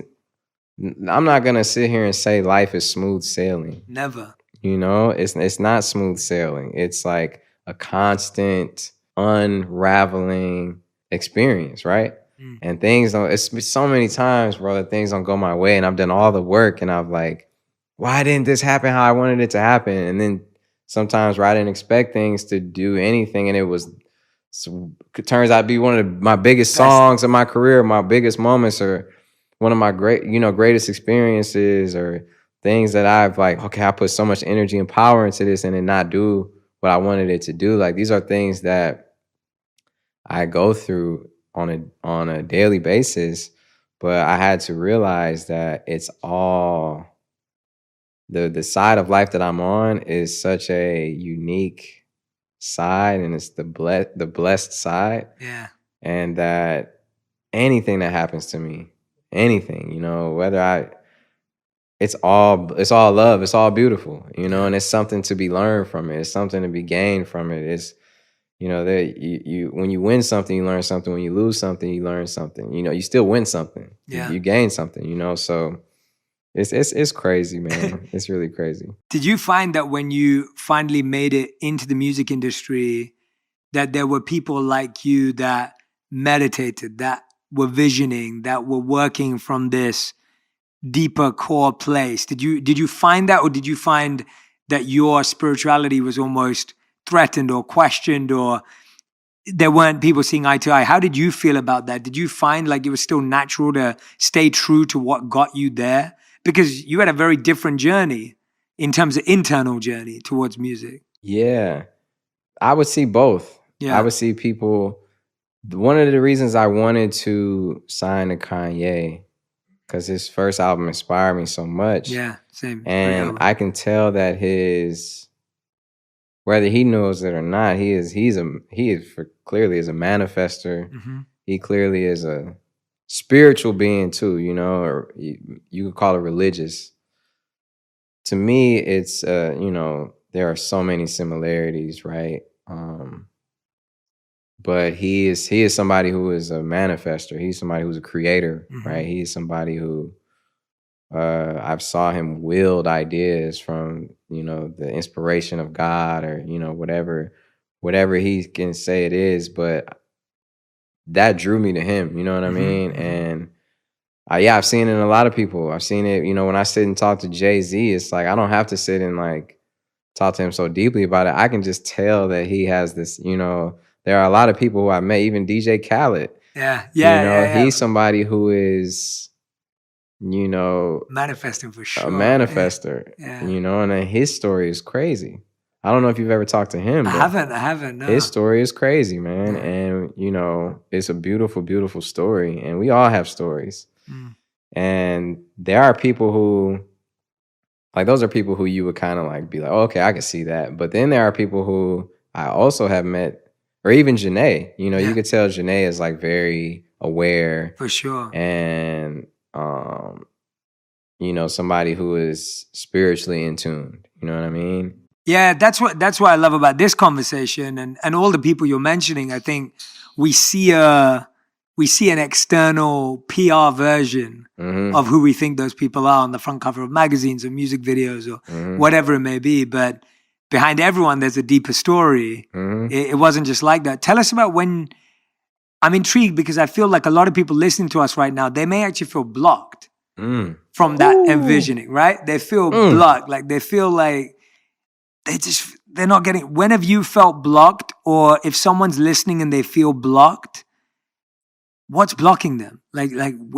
I'm not going to sit here and say life is smooth sailing. Never. You know, it's not smooth sailing. It's like a constant unraveling experience, right? And things don't, it's so many times, bro, that things don't go my way. And I've done all the work and I'm like, why didn't this happen how I wanted it to happen? And then sometimes where I didn't expect things to do anything. And it turns out to be one of my biggest songs of my career, my biggest moments, or one of my greatest experiences, or things that I've like, okay, I put so much energy and power into this and it not do what I wanted it to do. Like, these are things that I go through on a daily basis, but I had to realize that it's all the side of life that I'm on is such a unique side, and it's the blessed side. Yeah. And that anything that happens to me, anything, you know, it's all love, it's all beautiful, you know, and it's something to be learned from it. It's something to be gained from it. It's, you know, that you when you win something, you learn something. When you lose something, you learn something. You know, you still win something. Yeah. You gain something, you know, so it's crazy, man. It's really crazy. Did you find that when you finally made it into the music industry, that there were people like you that meditated, that were visioning, that were working from this deeper core place? Did you find that, or did you find that your spirituality was almost threatened or questioned, or there weren't people seeing eye to eye? How did you feel about that? Did you find like it was still natural to stay true to what got you there? Because you had a very different journey in terms of internal journey towards music. Yeah. I would see both. Yeah. I would see people. One of the reasons I wanted to sign to Kanye, because his first album inspired me so much. Yeah, same. And I can tell that whether he knows it or not, he clearly is a manifester. Mm-hmm. He clearly is a spiritual being too, you know, or you could call it religious. To me, it's you know, there are so many similarities, right? But he is somebody who is a manifester. He's somebody who's a creator, Mm-hmm. right? He's somebody who I've saw him wield ideas from, you know, the inspiration of God, or, you know, whatever he can say it is, but that drew me to him, you know what I mean? Mm-hmm. And I've seen it in a lot of people. I've seen it, you know, when I sit and talk to Jay-Z, it's like I don't have to sit and like talk to him so deeply about it. I can just tell that he has this, you know, there are a lot of people who I met, even DJ Khaled. Yeah. You know, he's somebody who is, you know, manifesting for sure. A manifester. Yeah. You know, and then his story is crazy. I don't know if you've ever talked to him. I haven't. No. His story is crazy, man. Yeah. And, you know, it's a beautiful, beautiful story. And we all have stories. Mm. And there are people who, like, those are people who you would kind of like be like, oh, okay, I can see that. But then there are people who I also have met, or even Janae, you know, you could tell Janae is like very aware. For sure. And, you know, somebody who is spiritually in tune. You know what I mean? Yeah, that's what I love about this conversation and all the people you're mentioning. I think we see an external PR version of who we think those people are on the front cover of magazines or music videos or whatever it may be. But behind everyone, there's a deeper story. It wasn't just like that. Tell us about when. I'm intrigued because I feel like a lot of people listening to us right now, they may actually feel blocked from that envisioning, right? They feel blocked. Like they feel like they're not getting. When have you felt blocked? Or if someone's listening and they feel blocked, what's blocking them? Like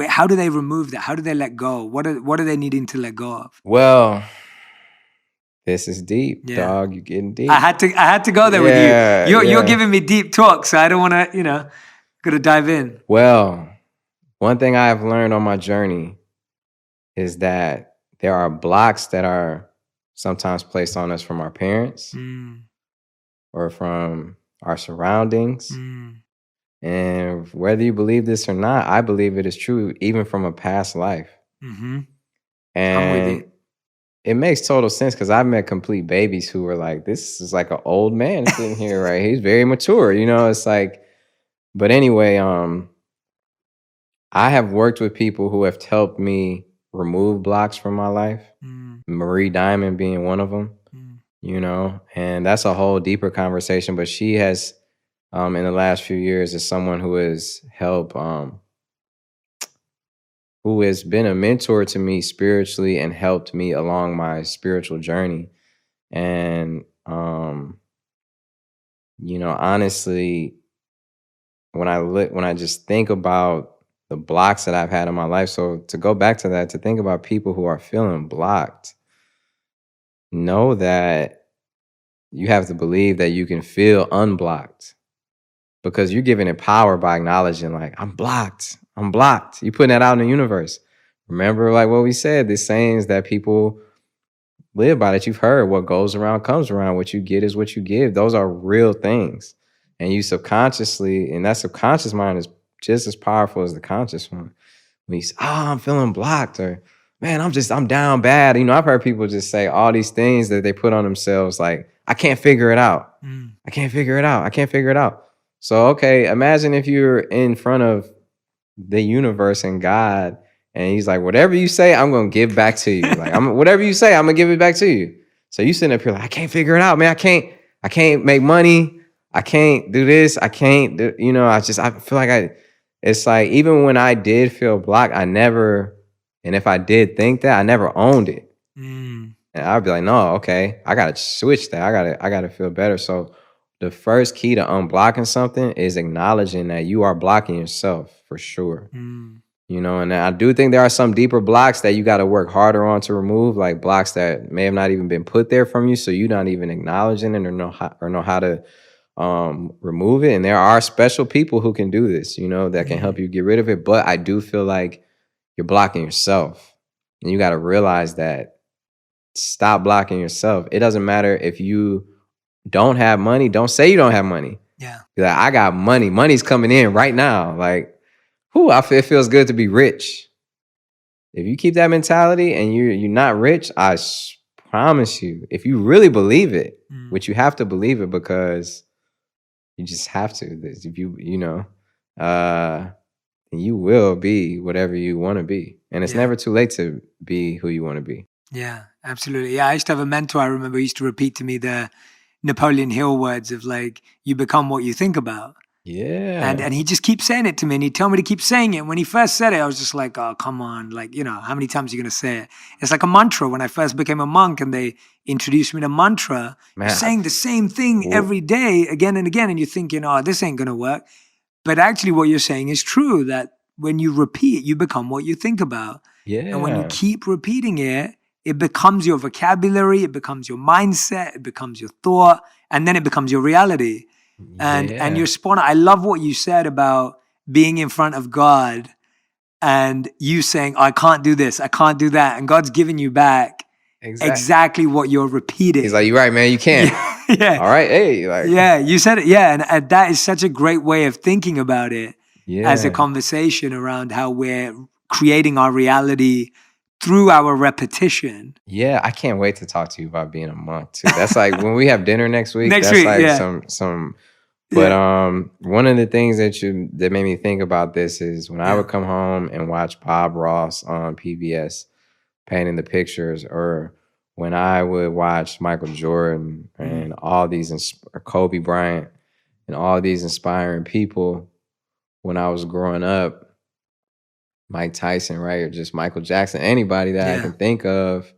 how do they remove that? How do they let go? What are they needing to let go of? Well, this is deep, dog. You're getting deep. I had to go there with you. You're giving me deep talk, so I don't want to, you know, gotta dive in. Well, one thing I've learned on my journey is that there are blocks that are sometimes placed on us from our parents or from our surroundings. And whether you believe this or not, I believe it is true, even from a past life. And I'm with you. It makes total sense because I've met complete babies who were like, this is like an old man sitting here, right? He's very mature, you know, it's like, but anyway, I have worked with people who have helped me remove blocks from my life. Marie Diamond being one of them, you know, and that's a whole deeper conversation. But she has, in the last few years, is someone who has helped, who has been a mentor to me spiritually and helped me along my spiritual journey. And, you know, honestly, when I just think about the blocks that I've had in my life, so to go back to that, to think about people who are feeling blocked, know that you have to believe that you can feel unblocked. because you're giving it power by acknowledging like, I'm blocked. You're putting that out in the universe. Remember like what we said, the sayings that people live by that you've heard, what goes around comes around, what you get is what you give. Those are real things. And you subconsciously, and that subconscious mind is just as powerful as the conscious one. When you say, I'm feeling blocked, or man, I'm down bad. You know, I've heard people just say all these things that they put on themselves, like, I can't figure it out. I can't figure it out. So, okay, imagine if you're in front of the universe and God, and he's like, whatever you say, I'm going to give back to you. Like, whatever you say, I'm going to give it back to you. So you sitting up here like, I can't figure it out, man. I can't make money. I can't do this. I can't do, you know, I feel like it's like, even when I did feel blocked, and if I did think that, I never owned it. And I'd be like, no, okay, I got to switch that. I got to feel better. So the first key to unblocking something is acknowledging that you are blocking yourself for sure. You know, and I do think there are some deeper blocks that you got to work harder on to remove, like blocks that may have not even been put there from you, so you're not even acknowledging it or know how to remove it. And there are special people who can do this, you know, that can help you get rid of it. But I do feel like you're blocking yourself, and you got to realize that. Stop blocking yourself. It doesn't matter if you don't have money. Don't say you don't have money. Yeah. Be like, I got money. Money's coming in right now. Like, it feels good to be rich. If you keep that mentality and you're not rich, I promise you, if you really believe it, which you have to believe it because you just have to. If you will be whatever you want to be. And it's never too late to be who you want to be. Yeah, absolutely. Yeah, I used to have a mentor, I remember, he used to repeat to me the Napoleon Hill words of like, you become what you think about. Yeah. And he just keeps saying it to me, and he told me to keep saying it. And when he first said it, I was just like, oh, come on. Like, you know, how many times are you going to say it? It's like a mantra. When I first became a monk and they introduced me to mantra, you're saying the same thing every day again and again. And you're thinking, oh, this ain't going to work. But actually what you're saying is true, that when you repeat, you become what you think about. Yeah. And when you keep repeating it, it becomes your vocabulary, it becomes your mindset, it becomes your thought, and then it becomes your reality. And you're spot on. I love what you said about being in front of God and you saying, I can't do this, I can't do that. And God's giving you back exactly what you're repeating. He's like, you're right, man, you can't. Yeah. All right, hey. Like. Yeah, you said it. Yeah, and that is such a great way of thinking about it as a conversation around how we're creating our reality through our repetition. Yeah, I can't wait to talk to you about being a monk too. That's like when we have dinner next week. But one of the things that made me think about this is when I would come home and watch Bob Ross on PBS painting the pictures, or when I would watch Michael Jordan and all these, or Kobe Bryant and all these inspiring people when I was growing up, Mike Tyson, right? Or just Michael Jackson, anybody that I can think of.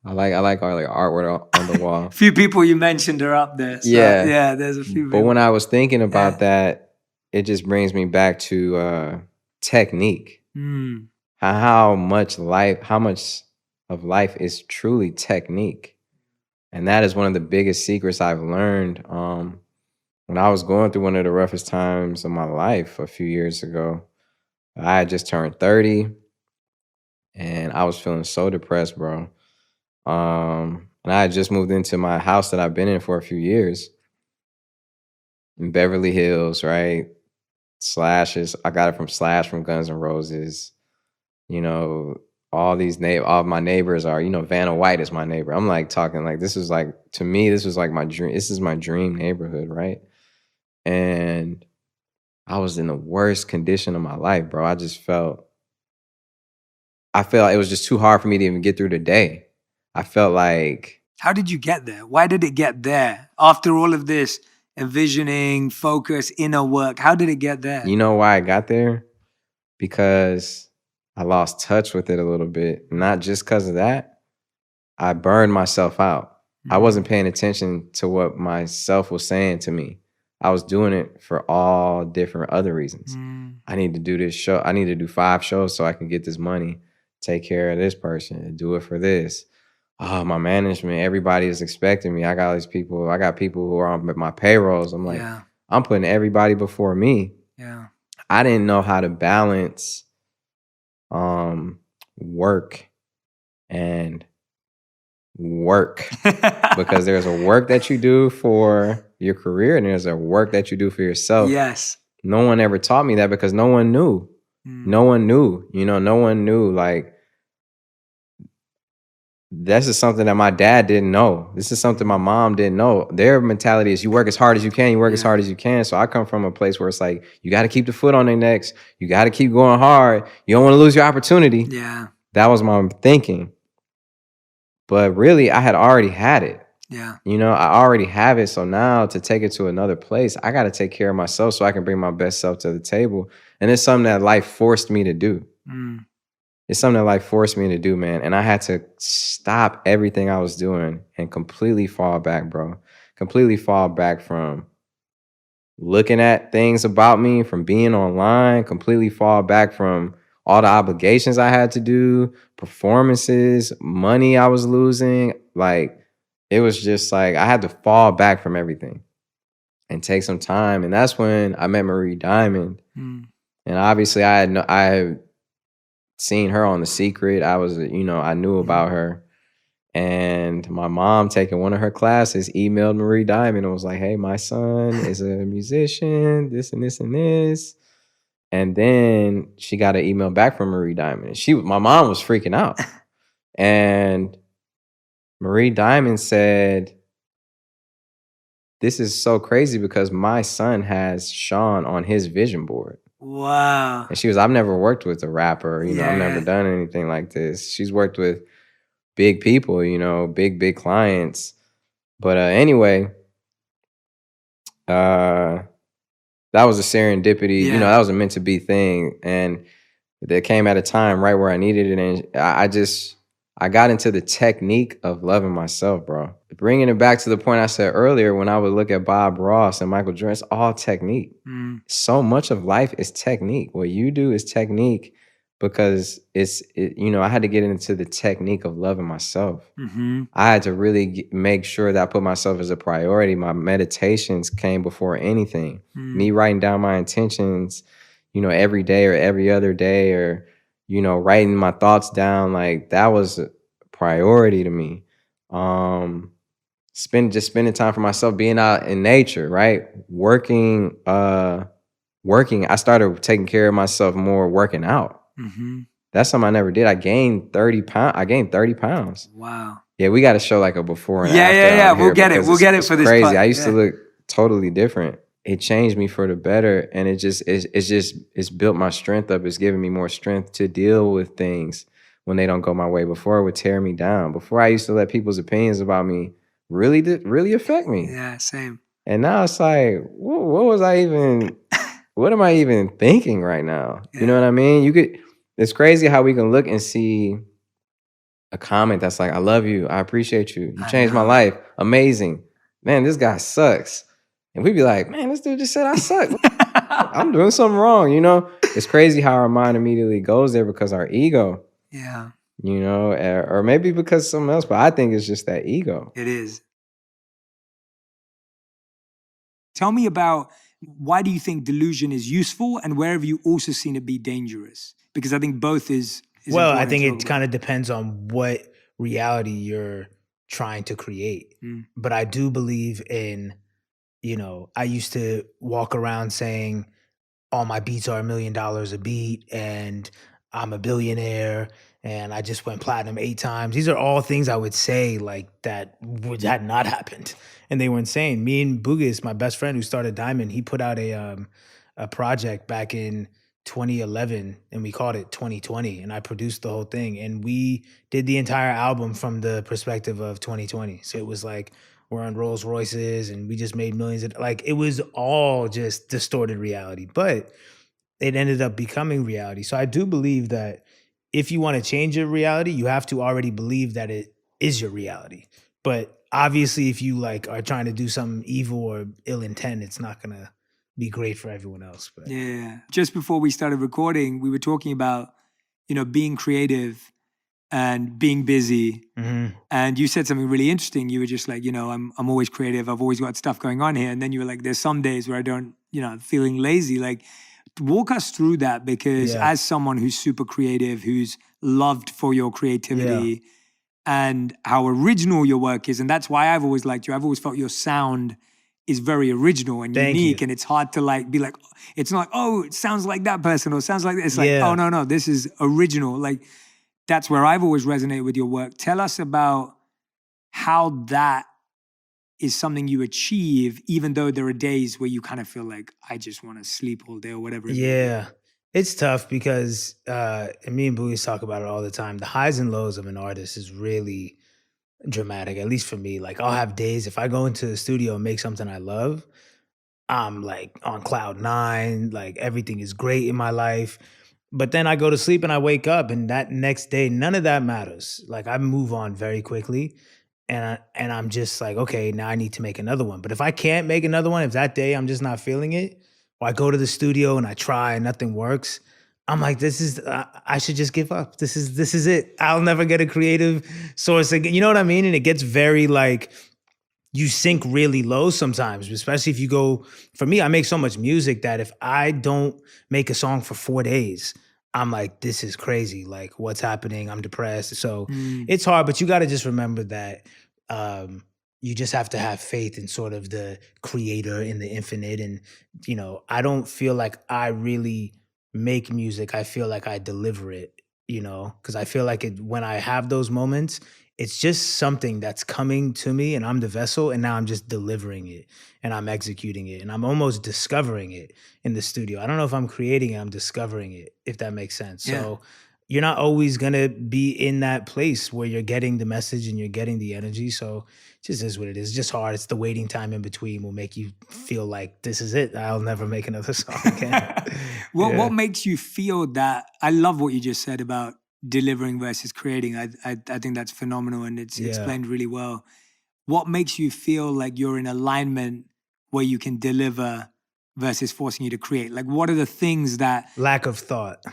I like all the artwork on the wall. A few people you mentioned are up there. So yeah, there's a few people. But when I was thinking about that, it just brings me back to technique. How much of life is truly technique. And that is one of the biggest secrets I've learned when I was going through one of the roughest times of my life a few years ago. I had just turned 30 and I was feeling so depressed, bro. And I had just moved into my house that I've been in for a few years in Beverly Hills, right? Slashes. I got it from Slash from Guns N' Roses. You know, all of my neighbors are, you know, Vanna White is my neighbor. I'm like talking like, this is like, to me, this was like my dream. This is my dream neighborhood, right? And I was in the worst condition of my life, bro. I felt it was just too hard for me to even get through the day. I felt like... How did you get there? Why did it get there? After all of this envisioning, focus, inner work, how did it get there? You know why I got there? Because I lost touch with it a little bit. Not just because of that. I burned myself out. I wasn't paying attention to what myself was saying to me. I was doing it for all different other reasons. I need to do this show. I need to do 5 shows so I can get this money, take care of this person, do it for this. Oh, my management, everybody is expecting me. I got people who are on my payrolls. I'm like, I'm putting everybody before me. Yeah. I didn't know how to balance work and work because there's a work that you do for your career and there's a work that you do for yourself. Yes. No one ever taught me that because no one knew. No one knew, no one knew. Like, this is something that my dad didn't know. This is something my mom didn't know. Their mentality is you work as hard as you can, you work as hard as you can. So I come from a place where it's like, you got to keep the foot on their necks. You got to keep going hard. You don't want to lose your opportunity. Yeah. That was my thinking. But really, I had already had it. Yeah. I already have it. So now to take it to another place, I got to take care of myself so I can bring my best self to the table. And it's something that life forced me to do. It's something that life forced me to do, man. And I had to stop everything I was doing and completely fall back, bro. Completely fall back from looking at things about me, from being online, completely fall back from all the obligations I had to do, performances, money I was losing. Like, it was just like I had to fall back from everything and take some time. And that's when I met Marie Diamond. And obviously I had seen her on The Secret. I was, I knew about her. And my mom, taking one of her classes, emailed Marie Diamond and was like, hey, my son is a musician, this and this and this. And then she got an email back from Marie Diamond. My mom was freaking out. And Marie Diamond said, this is so crazy because my son has Sean on his vision board. Wow. And she was, I've never worked with a rapper, I've never done anything like this. She's worked with big people, big clients. But anyway, that was a serendipity, that was a meant to be thing. And that came at a time right where I needed it. And I got into the technique of loving myself, bro. Bringing it back to the point I said earlier, when I would look at Bob Ross and Michael Jordan, it's all technique. So much of life is technique. What you do is technique because I had to get into the technique of loving myself. I had to really make sure that I put myself as a priority. My meditations came before anything. Me writing down my intentions, every day or every other day, or writing my thoughts down, like that was a priority to me. Spending time for myself, being out in nature, right? Working. I started taking care of myself more, working out. That's something I never did. I gained 30 pounds. Wow. Yeah, we got to show like a before and after. Yeah. We'll get it. We'll get it for this. Crazy. I used to look totally different. It changed me for the better, and it's built my strength up. It's given me more strength to deal with things when they don't go my way. Before, it would tear me down. Before, I used to let people's opinions about me really affect me. Yeah, same. And now it's like, what am I even thinking right now? Yeah. You know what I mean? It's crazy how we can look and see a comment that's like, I love you, I appreciate you, you changed my life, amazing. Man, this guy sucks. And we'd be like, man, this dude just said I suck. I'm doing something wrong, It's crazy how our mind immediately goes there because our ego. Yeah. Or maybe because something else, but I think it's just that ego. It is. Tell me about, why do you think delusion is useful, and where have you also seen it be dangerous? Because I think both is well, I think it kind of depends on what reality you're trying to create. But I do believe in, I used to walk around saying all my beats are $1 million a beat and I'm a billionaire and I just went platinum 8 times. These are all things I would say like that had not happened. And they were insane. Me and Bugis, my best friend who started Diamond, he put out a project back in 2011 and we called it 2020, and I produced the whole thing, and we did the entire album from the perspective of 2020. So it was like we're on Rolls Royces and we just made millions of, like, it was all just distorted reality, but it ended up becoming reality. So I do believe that if you want to change your reality, you have to already believe that it is your reality. But obviously if you like are trying to do something evil or ill intent, it's not gonna be great for everyone else. But yeah, just before we started recording, we were talking about, being creative and being busy. Mm-hmm. And you said something really interesting. You were just like, I'm always creative. I've always got stuff going on here. And then you were like, there's some days where I don't, feeling lazy. Like, walk us through that, because as someone who's super creative, who's loved for your creativity and how original your work is, and that's why I've always liked you. I've always felt your sound is very original and unique, and it's hard to like be like, it's not like, oh, it sounds like that person or sounds like this. It's like, oh, no, this is original. Like, that's where I've always resonated with your work. Tell us about how that is something you achieve, even though there are days where you kind of feel like, I just want to sleep all day or whatever. Yeah. It's tough because, and me and Bouyes talk about it all the time. The highs and lows of an artist is really dramatic, at least for me. Like, I'll have days, if I go into the studio and make something I love, I'm like on cloud 9, like everything is great in my life. But then I go to sleep and I wake up, and that next day, none of that matters. Like, I move on very quickly, and I'm just like, okay, now I need to make another one. But if I can't make another one, if that day I'm just not feeling it, or I go to the studio and I try and nothing works, I'm like, I should just give up. This is it. I'll never get a creative source again. You know what I mean? And it gets very like, you sink really low sometimes, especially if you go, for me, I make so much music that if I don't make a song for 4 days, I'm like, this is crazy. Like, what's happening? I'm depressed. So it's hard, but you got to just remember that you just have to have faith in sort of the creator, in the infinite. And, I don't feel like I really make music. I feel like I deliver it, because I feel like when I have those moments, it's just something that's coming to me and I'm the vessel, and now I'm just delivering it and I'm executing it and I'm almost discovering it in the studio. I don't know if I'm creating it, I'm discovering it, if that makes sense. Yeah. So you're not always gonna be in that place where you're getting the message and you're getting the energy. So it just is what it is. It's just hard. It's the waiting time in between will make you feel like this is it. I'll never make another song again. What makes you feel that? I love what you just said about delivering versus creating. I think that's phenomenal, and it's explained really well. What makes you feel like you're in alignment where you can deliver versus forcing you to create? Like, what are the things that... Lack of thought.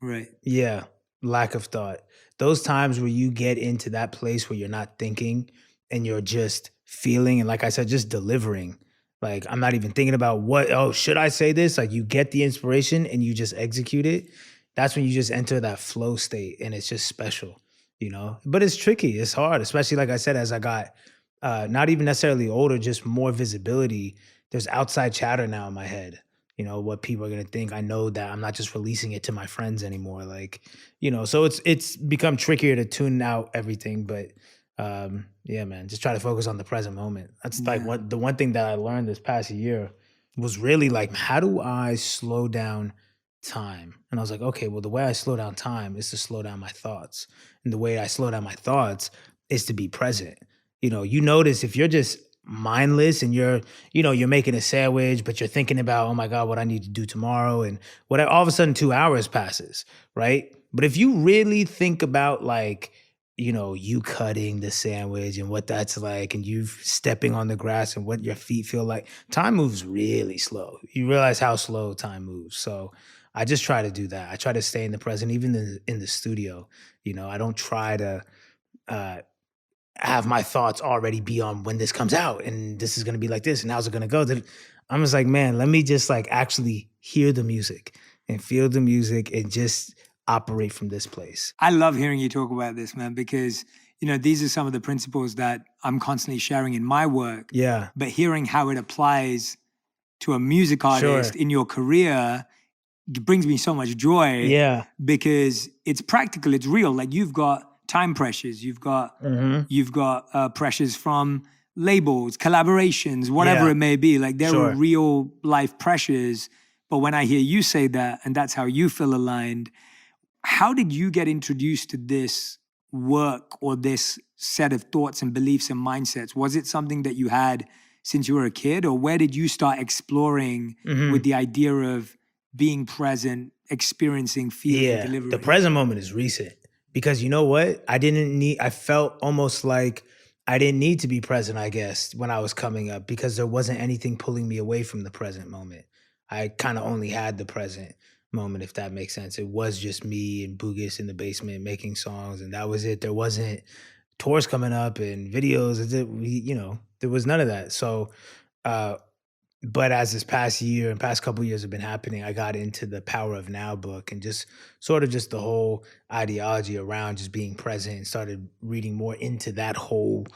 Right. Yeah, lack of thought. Those times where you get into that place where you're not thinking and you're just feeling, and like I said, just delivering. Like, I'm not even thinking about should I say this? Like, you get the inspiration and you just execute it. That's when you just enter that flow state, and it's just special, But it's tricky. It's hard, especially like I said, as I got not even necessarily older, just more visibility. There's outside chatter now in my head, what people are going to think. I know that I'm not just releasing it to my friends anymore. Like, so it's become trickier to tune out everything. But yeah, man, just try to focus on the present moment. That's like the one thing that I learned this past year was really like, how do I slow down time? And I was like, okay, well, the way I slow down time is to slow down my thoughts. And the way I slow down my thoughts is to be present. You notice if you're just mindless and you're making a sandwich, but you're thinking about, oh my God, what I need to do tomorrow, and all of a sudden 2 hours passes, right? But if you really think about like, you cutting the sandwich and what that's like, and you stepping on the grass and what your feet feel like, time moves really slow. You realize how slow time moves. So I just try to do that. I try to stay in the present, even in the studio. I don't try to have my thoughts already be on when this comes out and this is going to be like this and how's it going to go. I'm just like, man, let me just like actually hear the music and feel the music and just operate from this place. I love hearing you talk about this, man, because, these are some of the principles that I'm constantly sharing in my work. Yeah. But hearing how it applies to a music artist in your career brings me so much joy. Yeah. Because it's practical, it's real. Like, you've got time pressures, you've got pressures from labels, collaborations, whatever it may be. Like, there are real life pressures. But when I hear you say that, and that's how you feel aligned, how did you get introduced to this work or this set of thoughts and beliefs and mindsets? Was it something that you had since you were a kid, or where did you start exploring with the idea of being present, experiencing, feeling, delivering? The present moment is recent. Because you know what? I felt almost like I didn't need to be present, I guess, when I was coming up, because there wasn't anything pulling me away from the present moment. I kind of only had the present. moment, if that makes sense. It was just me and Bugis in the basement making songs, and that was it. There wasn't tours coming up and videos. There was none of that. So, but as this past year and past couple years have been happening, I got into the Power of Now book and just sort of just the whole ideology around just being present, and started reading more into that whole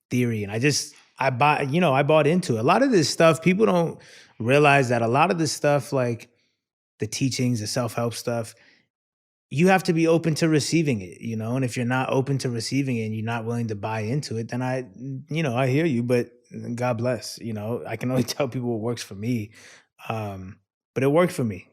theory. And I bought into it. A lot of this stuff, people don't realize that a lot of this stuff, like the teachings, the self-help stuff, you have to be open to receiving it, And if you're not open to receiving it and you're not willing to buy into it, then I hear you, but God bless, I can only tell people what works for me. But it worked for me,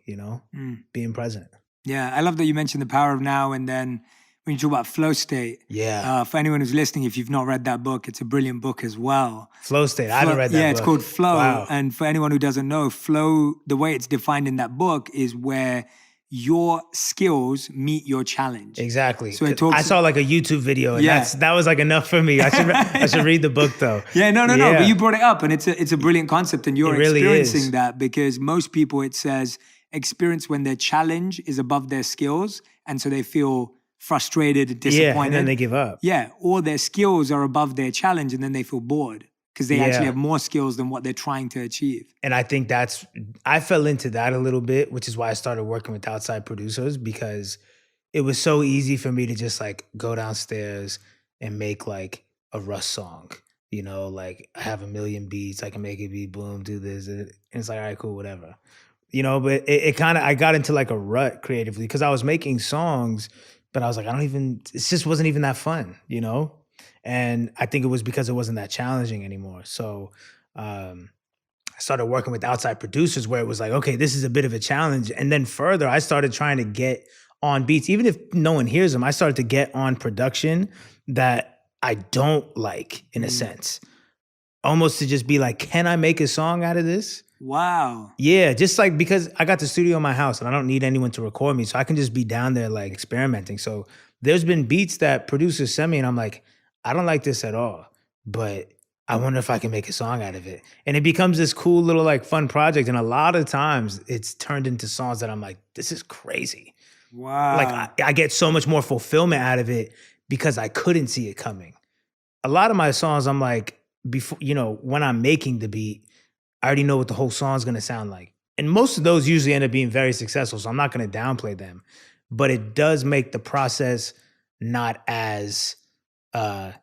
being present. Yeah, I love that you mentioned the power of now. And then when you talk about flow state, for anyone who's listening, if you've not read that book, it's a brilliant book as well. Flow state, I haven't read that book. Yeah, it's called Flow. Wow. And for anyone who doesn't know, flow, the way it's defined in that book is where your skills meet your challenge. Exactly. So I saw like a YouTube video, and that was like enough for me. I should read the book though. Yeah, no. But you brought it up, and it's a brilliant concept, and you're really experiencing that, because most people, it says, experience when their challenge is above their skills, and so they feel frustrated and disappointed. Yeah, and then they give up. Yeah, or their skills are above their challenge, and then they feel bored because they actually have more skills than what they're trying to achieve. And I think I fell into that a little bit, which is why I started working with outside producers, because it was so easy for me to just like go downstairs and make like a Russ song. Like I have a million beats, I can make it be boom, do this. And it's like, all right, cool, whatever. But it kind of, I got into like a rut creatively because I was making songs, but I was like, it just wasn't even that fun, And I think it was because it wasn't that challenging anymore. So I started working with outside producers where it was like, okay, this is a bit of a challenge. And then further, I started trying to get on beats. Even if no one hears them, I started to get on production that I don't like, in a sense. Almost to just be like, can I make a song out of this? Wow. Yeah, just like, because I got the studio in my house and I don't need anyone to record me, so I can just be down there like experimenting. So there's been beats that producers send me and I'm like, I don't like this at all, but I wonder if I can make a song out of it. And it becomes this cool little like fun project. And a lot of times it's turned into songs that I'm like, this is crazy. Wow. Like I get so much more fulfillment out of it because I couldn't see it coming. A lot of my songs, I'm like, before, when I'm making the beat, I already know what the whole song's gonna sound like. And most of those usually end up being very successful, so I'm not gonna downplay them. But it does make the process not as on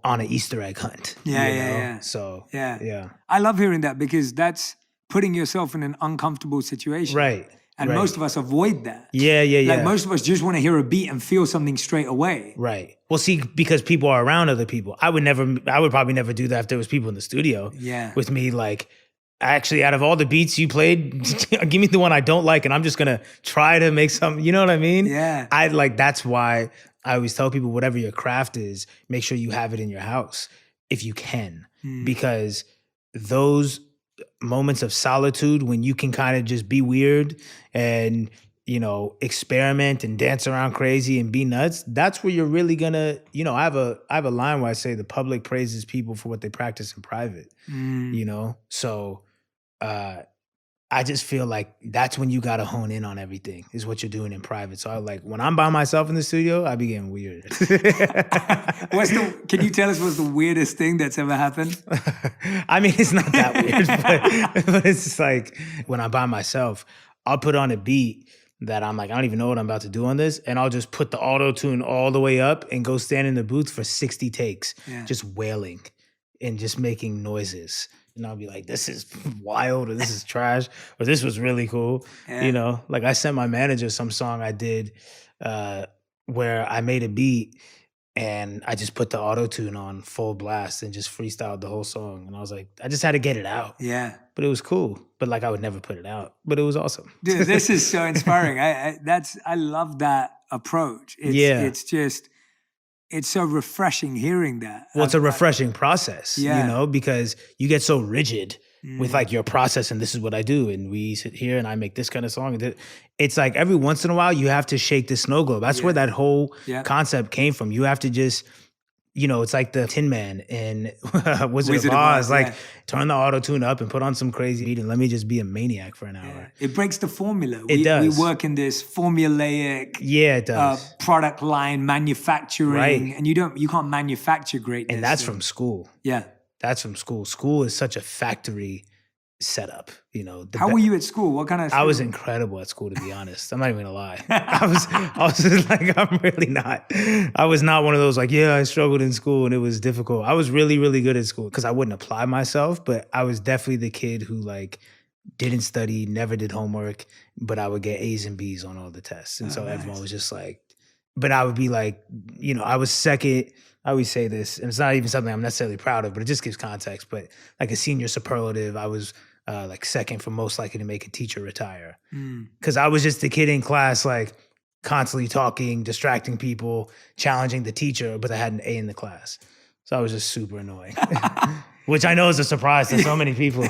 an Easter egg hunt. Yeah. So yeah. I love hearing that, because that's putting yourself in an uncomfortable situation. Right. And most of us avoid that. Yeah. Like most of us just want to hear a beat and feel something straight away. Right. Well, see, because people are around other people. I would probably never do that if there was people in the studio with me. Like, actually, out of all the beats you played, give me the one I don't like, and I'm just gonna try to make something. You know what I mean? Yeah. That's why I always tell people, whatever your craft is, make sure you have it in your house if you can, because those moments of solitude when you can kind of just be weird and experiment and dance around crazy and be nuts, that's where you're really gonna, I have a line where I say the public praises people for what they practice in private. So I just feel like that's when you gotta hone in on everything, is what you're doing in private. So when I'm by myself in the studio, I be getting weird. Can you tell us what's the weirdest thing that's ever happened? I mean, it's not that weird, but it's just like when I'm by myself, I'll put on a beat that I'm like, I don't even know what I'm about to do on this, and I'll just put the auto-tune all the way up and go stand in the booth for 60 takes, just wailing and just making noises. And I'll be like, this is wild, or this is trash, or this was really cool. Like I sent my manager some song I did where I made a beat and I just put the auto-tune on full blast and just freestyled the whole song. And I was like, I just had to get it out. Yeah. But it was cool. But like, I would never put it out. But it was awesome. Dude, this is so inspiring. I love that approach. It's so refreshing hearing that. Well, it's a refreshing process, because you get so rigid with like your process, and this is what I do, and we sit here and I make this kind of song. It's like every once in a while you have to shake the snow globe. That's where that whole concept came from. You have to just it's like the Tin Man in Wizard of Oz. Like, turn the auto-tune up and put on some crazy beat and let me just be a maniac for an hour. Yeah. It breaks the formula. It does. We work in this formulaic it does. Product line manufacturing. Right. And you can't manufacture greatness. And that's from school. Yeah. That's from school. School is such a factory setup. How were you at school? What kind of? I was incredible at school, to be honest. I'm not even gonna lie. I was just like, I'm really not. I was not one of those like, I struggled in school and it was difficult. I was really, really good at school because I wouldn't apply myself, but I was definitely the kid who like didn't study, never did homework, but I would get A's and B's on all the tests. And so everyone was just like, but I would be like, I was second. I always say this, and it's not even something I'm necessarily proud of, but it just gives context. But like a senior superlative, I was like second for most likely to make a teacher retire. Because I was just the kid in class, like constantly talking, distracting people, challenging the teacher, but I had an A in the class. So I was just super annoying, which I know is a surprise to so many people.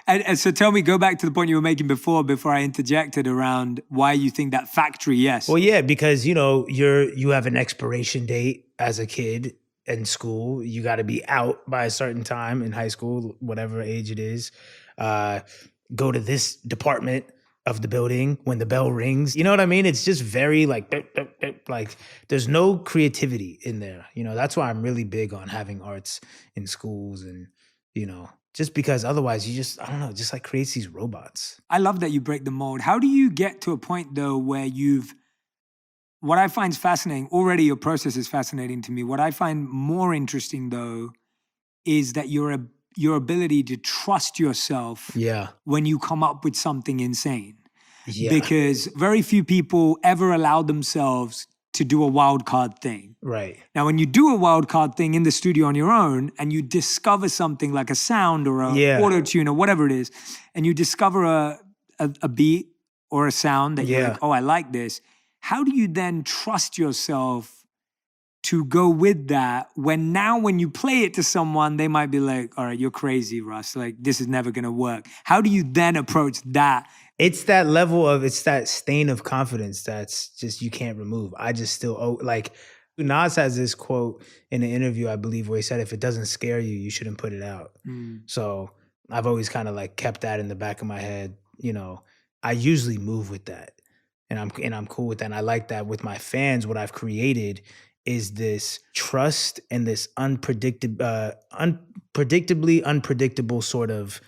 and so tell me, go back to the point you were making before I interjected around why you think that factory, yes. Well, yeah, because, you have an expiration date as a kid in school. You got to be out by a certain time in high school, whatever age it is. Go to this department of the building when the bell rings. You know what I mean? It's just very like there's no creativity in there. That's why I'm really big on having arts in schools and, just because otherwise you just, I don't know, just like creates these robots. I love that you break the mold. How do you get to a point though where what I find fascinating, already your process is fascinating to me. What I find more interesting though is that your ability to trust yourself when you come up with something insane. Yeah. Because very few people ever allow themselves to do a wild card thing. Right. Now, when you do a wild card thing in the studio on your own and you discover something like a sound or a auto-tune or whatever it is, and you discover a beat or a sound that you're like, oh, I like this. How do you then trust yourself to go with that when you play it to someone, they might be like, all right, you're crazy, Russ. Like, this is never going to work. How do you then approach that? It's that level it's that stain of confidence that's just, you can't remove. I just still, like, Nas has this quote in an interview, I believe, where he said, if it doesn't scare you, you shouldn't put it out. So I've always kind of like kept that in the back of my head. I usually move with that. And I'm cool with that. And I like that with my fans. What I've created is this trust and this unpredictably unpredictable sort of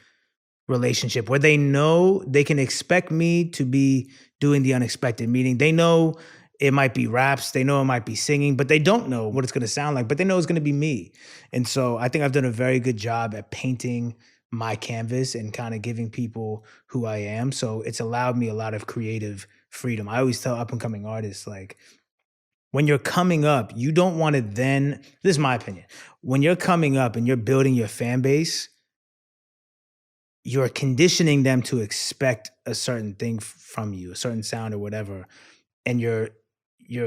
relationship where they know they can expect me to be doing the unexpected, meaning they know it might be raps, they know it might be singing, but they don't know what it's going to sound like, but they know it's going to be me. And so I think I've done a very good job at painting my canvas and kind of giving people who I am. So it's allowed me a lot of creative freedom. I always tell up and coming artists, like, when you're coming up, you don't want to then, this is my opinion, when you're coming up and you're building your fan base, you're conditioning them to expect a certain thing from you, a certain sound or whatever, and you're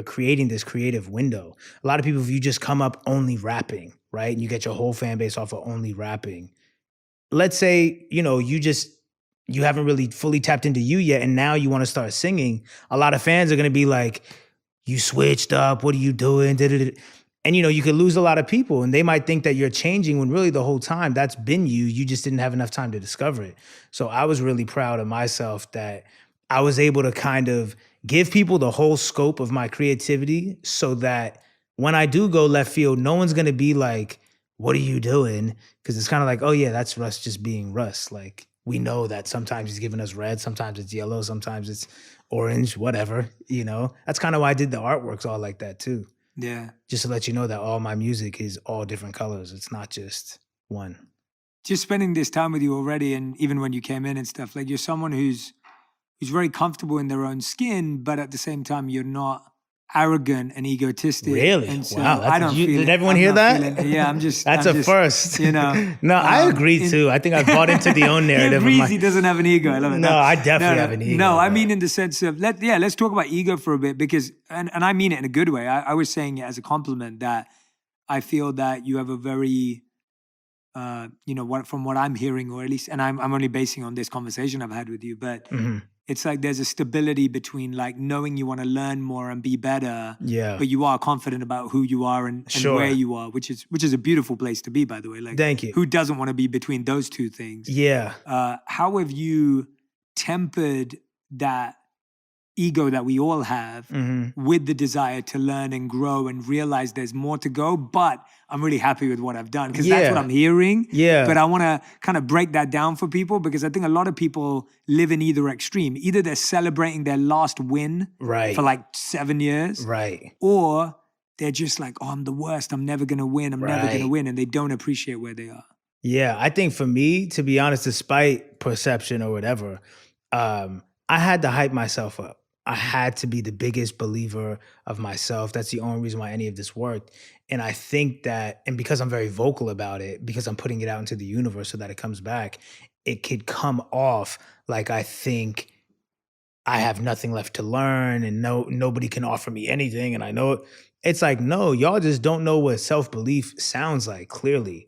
creating this creative window. A lot of people, if you just come up only rapping, right, and you get your whole fan base off of only rapping, let's say, you haven't really fully tapped into you yet, and now you want to start singing, a lot of fans are going to be like, you switched up, what are you doing? And, you could lose a lot of people, and they might think that you're changing when really the whole time that's been you. You just didn't have enough time to discover it. So I was really proud of myself that I was able to kind of give people the whole scope of my creativity so that when I do go left field, no one's going to be like, what are you doing? Because it's kind of like, oh yeah, that's Russ just being Russ. Like, we know that sometimes he's giving us red, sometimes it's yellow, sometimes it's orange, whatever, That's kind of why I did the artworks all like that too. Yeah. Just to let you know that all my music is all different colors. It's not just one. Just spending this time with you already, and even when you came in and stuff, like, you're someone who's very comfortable in their own skin, but at the same time, you're not arrogant and egotistic. Really? And so wow. I don't feel did everyone hear that? I'm just. That's I'm a just, first. No, I agree too. I think I bought into the own narrative. He doesn't have an ego. I love it. No, I definitely have an ego. No, I mean in the sense of let's talk about ego for a bit, because and I mean it in a good way. I was saying it as a compliment that I feel that you have a very from what I'm hearing, or at least, and I'm only basing on this conversation I've had with you, but it's like there's a stability between like knowing you want to learn more and be better, Yeah. but you are confident about who you are and Sure. where you are, which is a beautiful place to be, by the way. Like, Thank you. who doesn't want to be between those two things? Yeah. How have you tempered that ego that we all have with the desire to learn and grow and realize there's more to go, but I'm really happy with what I've done? Because that's what I'm hearing. Yeah. But I want to kind of break that down for people, because I think a lot of people live in either extreme. Either they're celebrating their last win for like 7 years. Right. Or they're just like, oh, I'm the worst. I'm never going to win. I'm never going to win. And they don't appreciate where they are. Yeah. I think for me, to be honest, despite perception or whatever, I had to hype myself up. I had to be the biggest believer of myself. That's the only reason why any of this worked. And I think that, and because I'm very vocal about it, because I'm putting it out into the universe so that it comes back, it could come off like I think I have nothing left to learn and nobody can offer me anything. And I know it's like, no, y'all just don't know what self-belief sounds like, clearly.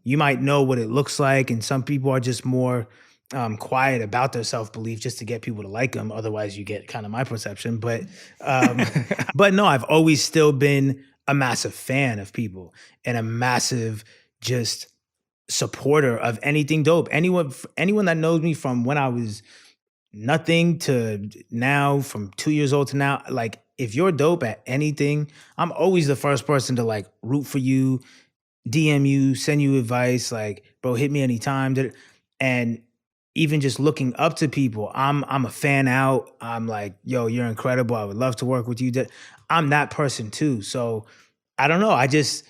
You might know what it looks like, and some people are just more quiet about their self-belief just to get people to like them. Otherwise, you get kind of my perception. But but no, I've always still been a massive fan of people and a massive just supporter of anything dope. Anyone that knows me from when I was nothing to now, from 2 years old to now, like if you're dope at anything, I'm always the first person to like root for you, DM you, send you advice, like, bro, hit me anytime. And even just looking up to people, I'm a fan out. I'm like, yo, you're incredible. I would love to work with you. I'm that person too. So I don't know. It's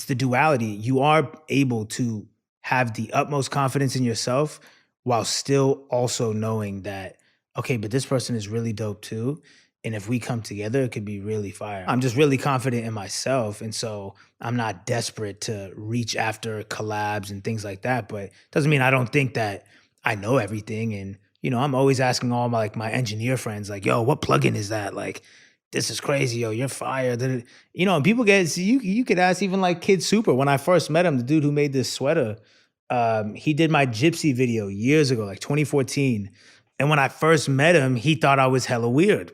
the duality. You are able to have the utmost confidence in yourself while still also knowing that, okay, but this person is really dope too. And if we come together, it could be really fire. I'm just really confident in myself. And so I'm not desperate to reach after collabs and things like that. But it doesn't mean I don't think that I know everything. And, you know, I'm always asking all my engineer friends, like, yo, what plugin is that? Like, this is crazy, yo, you're fired. You know, and people you could ask even like Kid Super. When I first met him, the dude who made this sweater, he did my Gypsy video years ago, like 2014. And when I first met him, he thought I was hella weird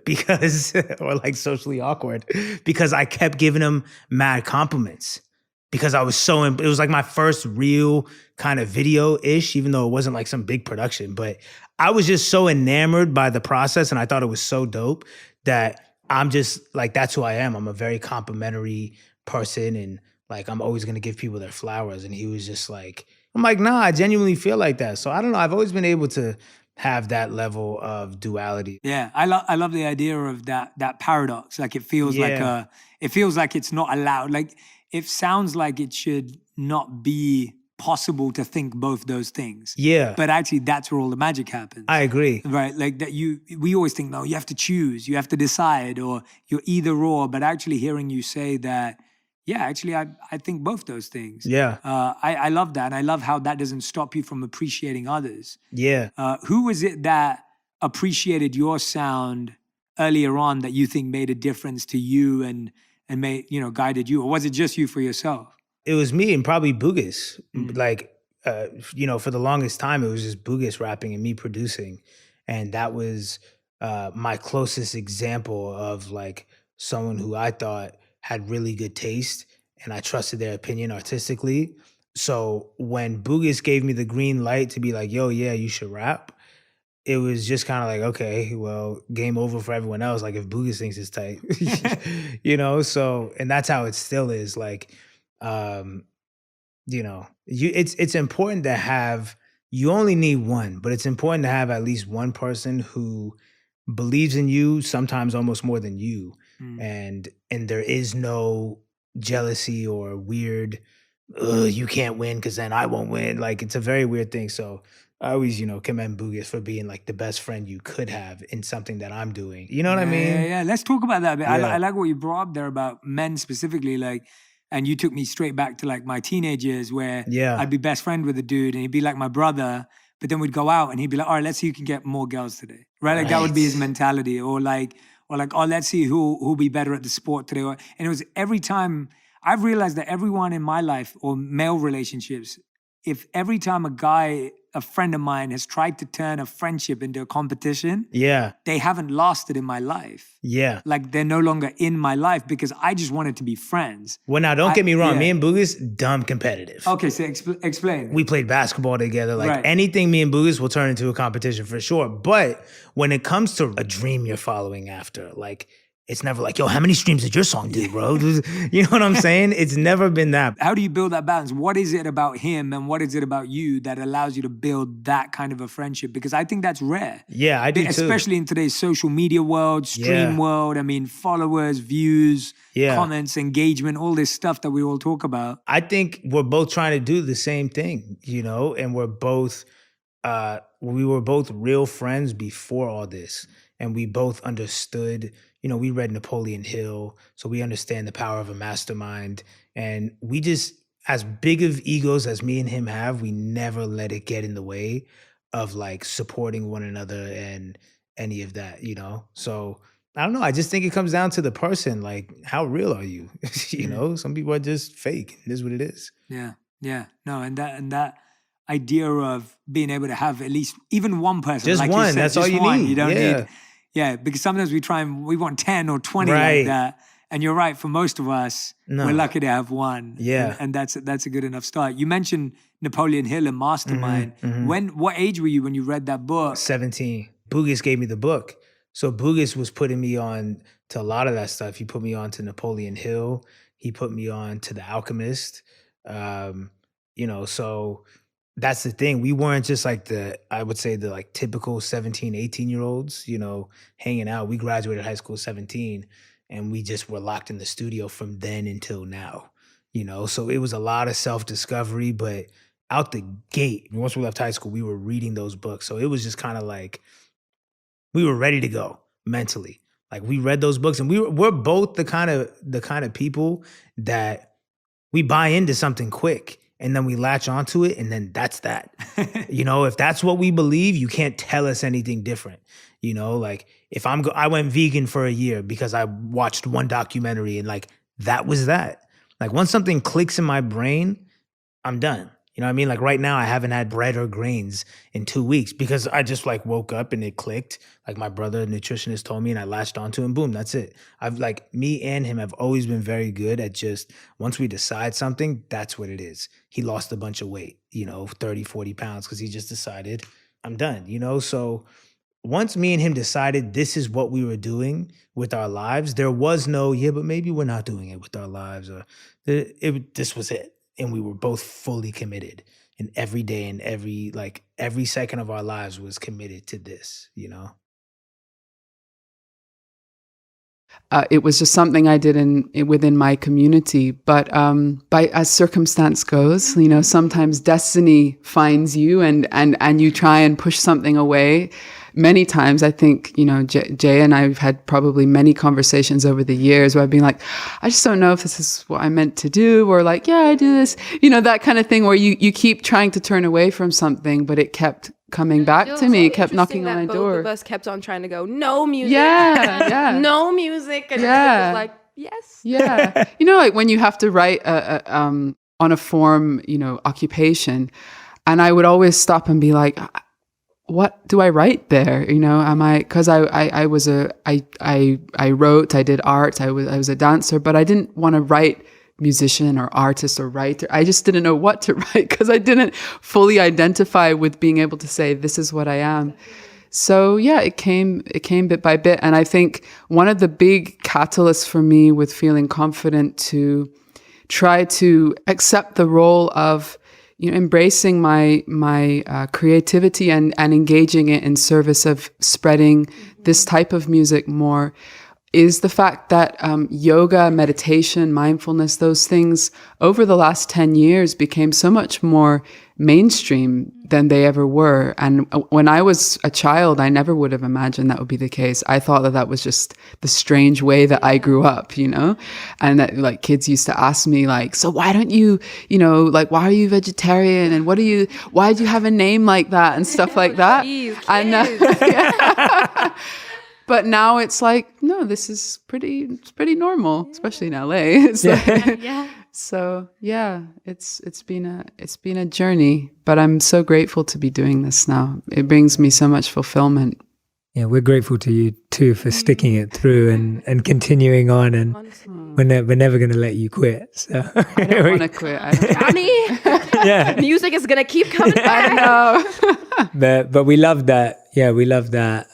or like socially awkward, because I kept giving him mad compliments because I was it was like my first real kind of video-ish, even though it wasn't like some big production. But I was just so enamored by the process and I thought it was so dope that I'm just like, that's who I am. I'm a very complimentary person and like, I'm always going to give people their flowers. And he was just like, I'm like, nah, I genuinely feel like that. So I don't know. I've always been able to have that level of duality. Yeah, I love the idea of that paradox. Like it feels like it's not allowed. Like it sounds like it should not be possible to think both those things. Yeah. But actually that's where all the magic happens. I agree. Right? Like that we always think, no, you have to choose, you have to decide, or you're either or. But actually hearing you say that, yeah, actually, I think both those things. Yeah. I love that. And I love how that doesn't stop you from appreciating others. Yeah. Who was it that appreciated your sound earlier on that you think made a difference to you and made, guided you? Or was it just you for yourself? It was me and probably Boogus. Like, for the longest time, it was just Boogus rapping and me producing. And that was my closest example of like someone who I thought had really good taste and I trusted their opinion artistically. So when Boogus gave me the green light to be like, yo, yeah, you should rap, it was just kind of like, okay, well, game over for everyone else. Like if Boogus thinks it's tight, so, and that's how it still is. Like, it's important to have, you only need one, but it's important to have at least one person who believes in you, sometimes almost more than you. And there is no jealousy or weird, you can't win because then I won't win. Like it's a very weird thing. So I always, commend Boogus for being like the best friend you could have in something that I'm doing. You know what I mean? Yeah. Let's talk about that. Yeah. I like what you brought up there about men specifically. Like, and you took me straight back to like my teenage years where I'd be best friend with a dude and he'd be like my brother, but then we'd go out and he'd be like, all right, let's see who can get more girls today. Right? Like that would be his mentality. Or like, oh, let's see who'll be better at the sport today. And it was every time, I've realized that everyone in my life or male relationships, if every time a guy a friend of mine has tried to turn a friendship into a competition, Yeah. they haven't lasted in my life. Yeah. Like they're no longer in my life because I just wanted to be friends. Well, now don't get me wrong. Yeah. Me and Boogus, dumb competitive. Okay, so explain. We played basketball together. Like Right. anything me and Boogus will turn into a competition for sure. But when it comes to a dream you're following after, like it's never like, yo, how many streams did your song do, bro? You know what I'm saying? It's never been that. How do you build that balance? What is it about him and what is it about you that allows you to build that kind of a friendship? Because I think that's rare. Yeah, I do too. Especially in today's social media world, stream world. I mean, followers, views, comments, engagement, all this stuff that we all talk about. I think we're both trying to do the same thing, you know, and we were both real friends before all this. And we both understood, you know, we read Napoleon Hill, so we understand the power of a mastermind. And we just, as big of egos as me and him have, we never let it get in the way of like supporting one another and any of that, you know? So I don't know. I just think it comes down to the person. Like, how real are you? You know, some people are just fake. It is what it is. Yeah. Yeah. No, and that idea of being able to have at least even one person. Just like one. you said, That's just all you one. need. You don't need. Yeah, because sometimes we want 10 or 20 like that. And you're right, for most of us, we're lucky to have one. Yeah. And that's a good enough start. You mentioned Napoleon Hill and Mastermind. What age were you when you read that book? 17. Boogus gave me the book. So Boogus was putting me on to a lot of that stuff. He put me on to Napoleon Hill. He put me on to The Alchemist. You know, so that's the thing. We weren't just like I would say the like typical 17, 18-year-olds, you know, hanging out. We graduated high school 17 and we just were locked in the studio from then until now, you know? So it was a lot of self-discovery, but out the gate, once we left high school, we were reading those books. So it was just kind of like, we were ready to go mentally. Like we read those books and we're both the kind of people that we buy into something quick. And then we latch onto it, and then that's that. You know, if that's what we believe, you can't tell us anything different. You know, like if I went vegan for a year because I watched one documentary and like that was that. Like once something clicks in my brain, I'm done. You know what I mean? Like right now, I haven't had bread or grains in 2 weeks because I just like woke up and it clicked. Like my brother, nutritionist, told me and I latched onto and boom, that's it. Me and him have always been very good at just, once we decide something, that's what it is. He lost a bunch of weight, you know, 30, 40 pounds because he just decided I'm done, you know? So once me and him decided this is what we were doing with our lives, there was no, but maybe we're not doing it with our lives or this was it. And we were both fully committed. And every day and every second of our lives was committed to this, you know? It was just something I did within my community. But as circumstance goes, you know, sometimes destiny finds you and you try and push something away. Many times, I think, you know, Jay and I have had probably many conversations over the years where I've been like, I just don't know if this is what I meant to do, or like, yeah, I do this, you know, that kind of thing where you keep trying to turn away from something, but it kept coming back to me. It kept knocking on my door. Both of us kept on trying to go, no music. Yeah. No music. And it was like, yes. Yeah. You know, like when you have to write on a form, you know, occupation, and I would always stop and be like, what do I write there? You know, because I wrote, I did art, I was a dancer, but I didn't want to write musician or artist or writer. I just didn't know what to write because I didn't fully identify with being able to say, this is what I am. So yeah, it came bit by bit. And I think one of the big catalysts for me with feeling confident to try to accept the role of, you know, embracing my creativity and engaging it in service of spreading this type of music more is the fact that yoga, meditation, mindfulness, those things over the last 10 years became so much more mainstream than they ever were. And when I was a child, I never would have imagined that would be the case. I thought that was just the strange way that I grew up, you know? And that, like, kids used to ask me, like, so why don't you, you know, like, why are you vegetarian? And why do you have a name like that? And stuff like that. Jeez, and yeah. But now it's like, no, this is it's pretty normal, especially in LA. It's so it's been a journey, but I'm so grateful to be doing this now. It brings me so much fulfillment. Yeah, we're grateful to you too for sticking it through and continuing on, and we're never going to let you quit. So I don't want to quit. Johnny, yeah, music is gonna keep coming back. I know. but we love that. Yeah, we love that.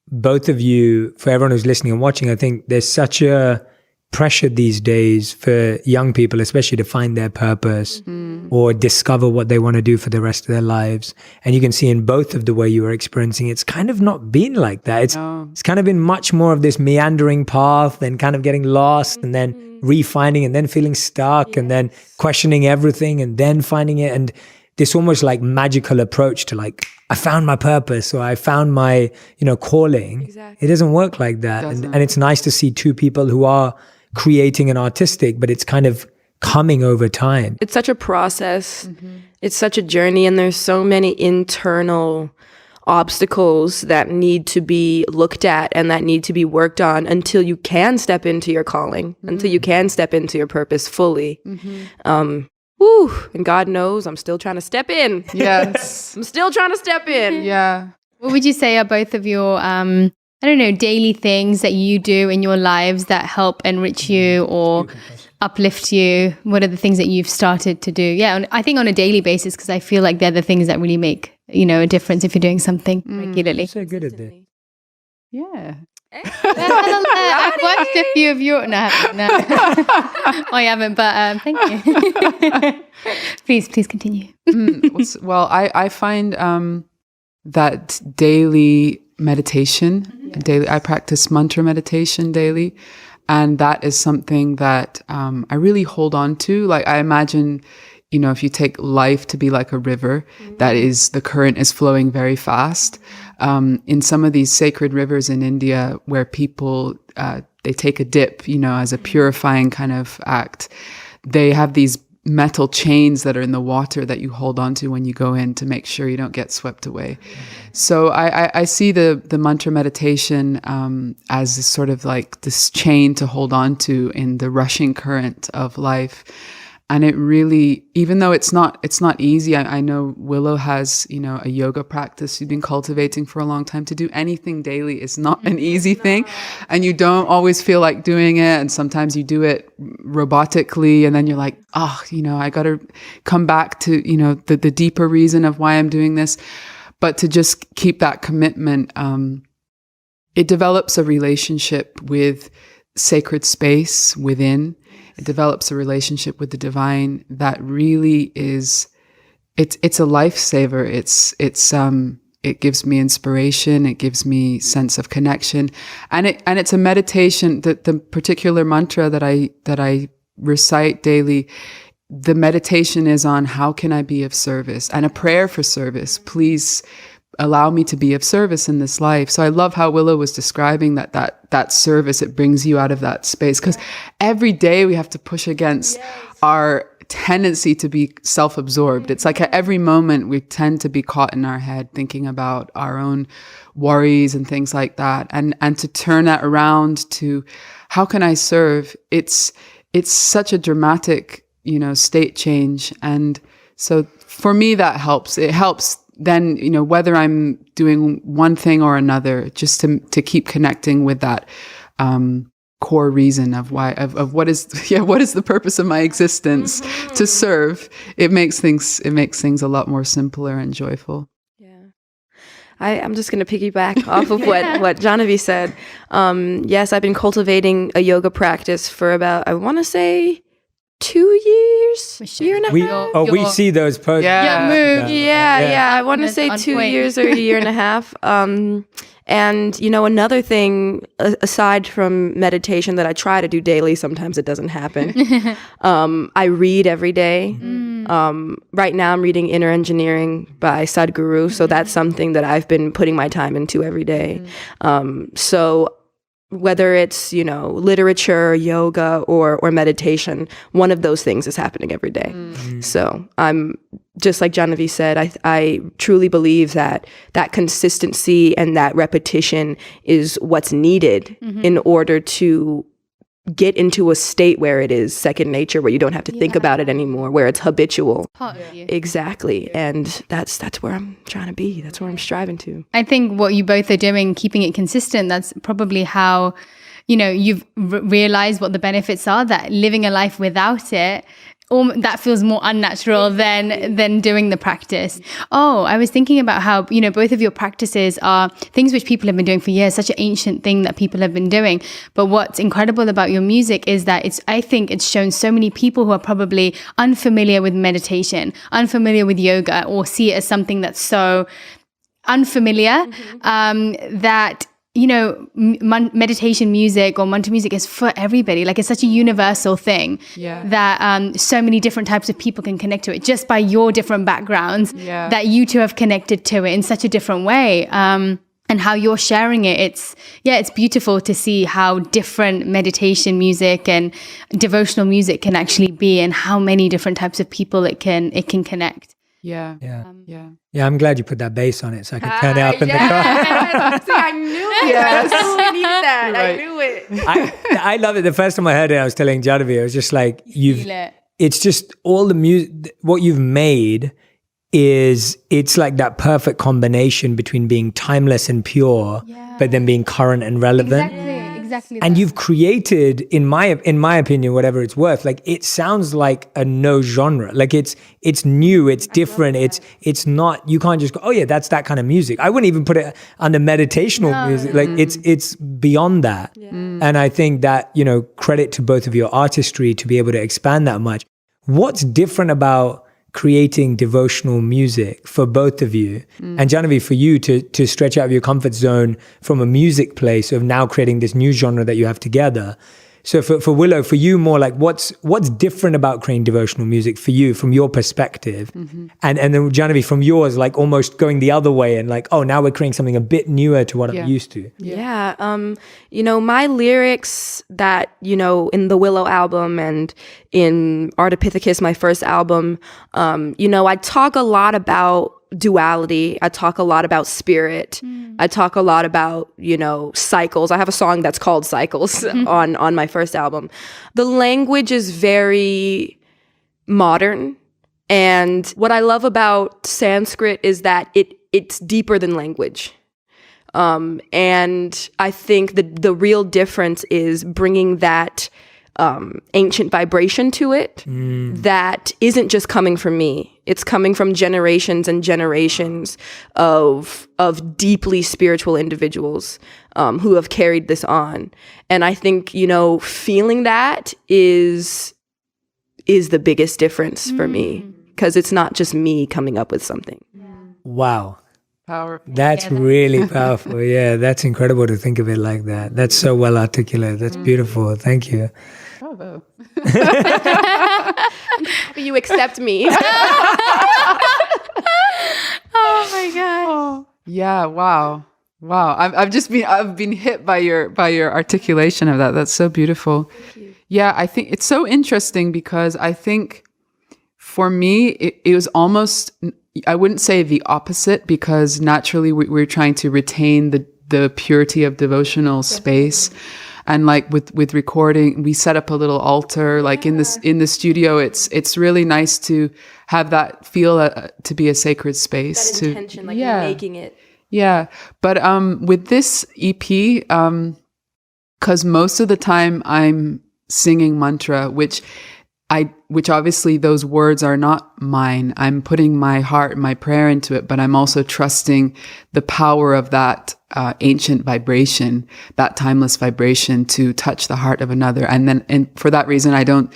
Both of you, for everyone who's listening and watching, I think there's such a pressure these days for young people, especially to find their purpose or discover what they want to do for the rest of their lives. And you can see in both of the way you are experiencing, it's kind of not been like that. It's kind of been much more of this meandering path and kind of getting lost and then refining and then feeling stuck and then questioning everything and then finding it. And this almost like magical approach to like, I found my purpose or I found my, calling. Exactly. It doesn't work like that. And it's nice to see two people who are creating and artistic, but it's kind of coming over time. It's such a process. It's such a journey, and there's so many internal obstacles that need to be looked at and that need to be worked on until you can step into your calling, until you can step into your purpose fully. And God knows I'm still trying to step in. Yes. I'm still trying to step in. Yeah. What would you say are both of your daily things that you do in your lives that help enrich you or uplift you? What are the things that you've started to do? Yeah, I think on a daily basis, because I feel like they're the things that really make, a difference if you're doing something regularly. You're so good at this. Yeah. I've watched a few of your... No, I haven't. No. I haven't, but thank you. Please continue. Well, I find that daily meditation, I practice mantra meditation daily. And that is something that I really hold on to. Like I imagine, if you take life to be like a river, that is, the current is flowing very fast. In some of these sacred rivers in India where people, they take a dip, as a purifying kind of act, they have these metal chains that are in the water that you hold on to when you go in to make sure you don't get swept away. So I see the mantra meditation as sort of like this chain to hold on to in the rushing current of life. And it really, even though it's not easy, I know Willow has, a yoga practice you've been cultivating for a long time. To do anything daily is not an easy thing. And you don't always feel like doing it. And sometimes you do it robotically. And then you're like, I got to come back to, the deeper reason of why I'm doing this. But to just keep that commitment, it develops a relationship with sacred space within. It develops a relationship with the divine that really is, it's a lifesaver. It gives me inspiration. It gives me sense of connection, and it's a meditation. The particular mantra that I recite daily, the meditation is on how can I be of service, and a prayer for service. Please allow me to be of service in this life. So I love how Willow was describing that service. It brings you out of that space, because every day we have to push against our tendency to be self-absorbed. It's like at every moment we tend to be caught in our head thinking about our own worries and things like that. And to turn that around to how can I serve? It's such a dramatic, state change. And so for me, that helps. It helps then, whether I'm doing one thing or another, just to keep connecting with that core reason of why, of what is the purpose of my existence, to serve. It makes things a lot more simpler and joyful. Yeah. I'm just going to piggyback off of what Genevieve said. Yes, I've been cultivating a yoga practice for about, I want to say, 2 year and a half. We see those posts. Yeah. I want to say 2 years or a year and a half. And, another thing, aside from meditation that I try to do daily, sometimes it doesn't happen. I read every day. Right now I'm reading Inner Engineering by Sadhguru. So that's something that I've been putting my time into every day. So whether it's, literature, yoga, or meditation, one of those things is happening every day. So I'm just like Genevieve said, I truly believe that consistency and that repetition is what's needed in order to get into a state where it is second nature, where you don't have to think about it anymore, where it's habitual. Exactly. And that's where I'm trying to be. That's where I'm striving to. I think what you both are doing, keeping it consistent, that's probably how, you've realized what the benefits are, that living a life without it, that feels more unnatural than doing the practice. I was thinking about how, both of your practices are things which people have been doing for years, such an ancient thing that people have been doing. But what's incredible about your music is that I think it's shown so many people who are probably unfamiliar with meditation, unfamiliar with yoga, or see it as something that's so unfamiliar, that meditation music or mantra music is for everybody. Like, it's such a universal thing that so many different types of people can connect to it just by your different backgrounds, that you two have connected to it in such a different way. And how you're sharing it, it's beautiful to see how different meditation music and devotional music can actually be, and how many different types of people it can connect. Yeah, I'm glad you put that bass on it so I could turn it up in the car. See, I knew it. Yes. I needed that. Right. I knew it. I love it. The first time I heard it, I was telling Genevieve, it was just like, it's just all the music, what you've made it's like that perfect combination between being timeless and pure, but then being current and relevant. Exactly. And you've created, in my opinion, whatever it's worth, like, it sounds like a no genre. Like, it's new, it's different. It's not, you can't just go, oh yeah, that's that kind of music. I wouldn't even put it under meditational music. Like, it's beyond that. And I think that, credit to both of your artistry to be able to expand that much. What's different about creating devotional music for both of you, and Genevieve, for you to stretch out of your comfort zone from a music place of now creating this new genre that you have together? So for Willow, for you, more like what's different about creating devotional music for you from your perspective, and then Genevieve, from yours, like almost going the other way and like, oh, now we're creating something a bit newer to what I'm used to. My lyrics that, in the Willow album and in Ardipithecus, my first album, I talk a lot about duality. I talk a lot about spirit. I talk a lot about, cycles. I have a song that's called Cycles on my first album. The language is very modern. And what I love about Sanskrit is that it's deeper than language. And I think the real difference is bringing that ancient vibration to it that isn't just coming from me. It's coming from generations and generations of deeply spiritual individuals who have carried this on. And I think, feeling that is the biggest difference for me, because it's not just me coming up with something. Wow. Powerful. That's really powerful. Yeah, that's incredible to think of it like that. That's so well articulated. That's beautiful. Thank you. Bravo. You accept me. Oh my God. Yeah. Wow. I've been hit by your articulation of that. That's so beautiful. Yeah. I think it's so interesting because I think for me, it was almost, I wouldn't say the opposite, because naturally we're trying to retain the purity of devotional space. And like with recording, we set up a little altar, like in the studio. It's really nice to have that feel to be a sacred space. That intention, like you're making it. Yeah. But with this EP, because most of the time I'm singing mantra, which obviously those words are not mine. I'm putting my heart, my prayer into it, but I'm also trusting the power of that ancient vibration, that timeless vibration, to touch the heart of another. And for that reason, I don't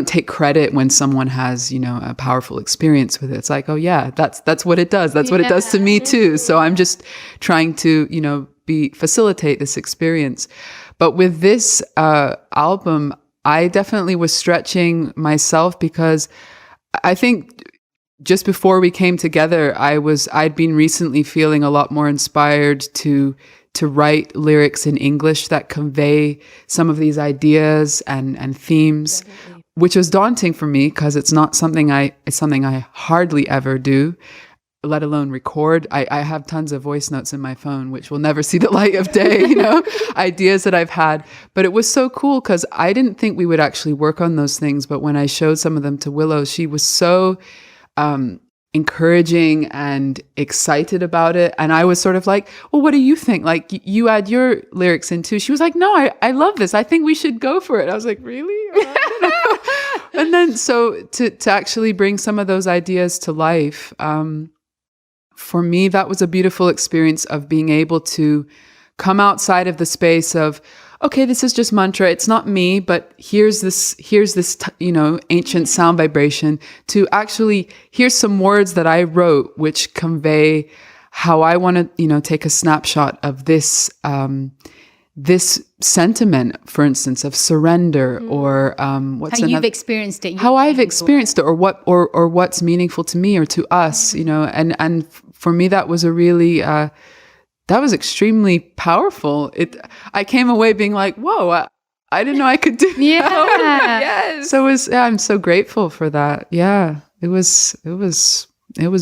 take credit when someone has, a powerful experience with it. It's like, oh yeah, that's what it does. That's what it does to me too. So I'm just trying to, facilitate this experience. But with this album, I definitely was stretching myself, because I think just before we came together, I'd been recently feeling a lot more inspired to to write lyrics in English that convey some of these ideas and themes, which was daunting for me because it's something I hardly ever do, let alone record. I have tons of voice notes in my phone, which will never see the light of day, ideas that I've had. But it was so cool because I didn't think we would actually work on those things. But when I showed some of them to Willow, she was so encouraging and excited about it. And I was sort of like, well, what do you think? Like, you add your lyrics in too. She was like, no, I love this. I think we should go for it. I was like, really? And then so to actually bring some of those ideas to life, for me, that was a beautiful experience of being able to come outside of the space of, okay, this is just mantra. It's not me, but here's this, ancient sound vibration, to actually, here's some words that I wrote, which convey how I want to, take a snapshot of this, this sentiment, for instance, of surrender, or what's how you've experienced it, how I've experienced it, or what's meaningful to me or to us, and for me that was a really that was extremely powerful. I came away being like, whoa, I didn't know I could do that. Yes. So I'm so grateful for that. Yeah, it was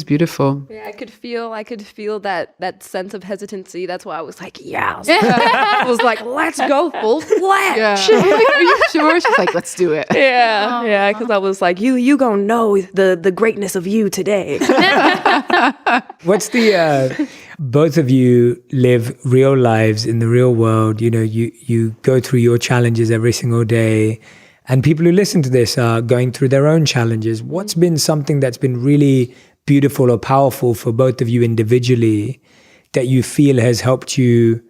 beautiful. Yeah, I could feel that sense of hesitancy. That's why I was like, yes. I was like, let's go full fledged. Yeah. Are you sure? She's like, let's do it. Yeah, because I was like, you gonna know the greatness of you today. What's the both of you live real lives in the real world. You go through your challenges every single day, and people who listen to this are going through their own challenges. What's been something that's been really beautiful or powerful for both of you individually that you feel has helped you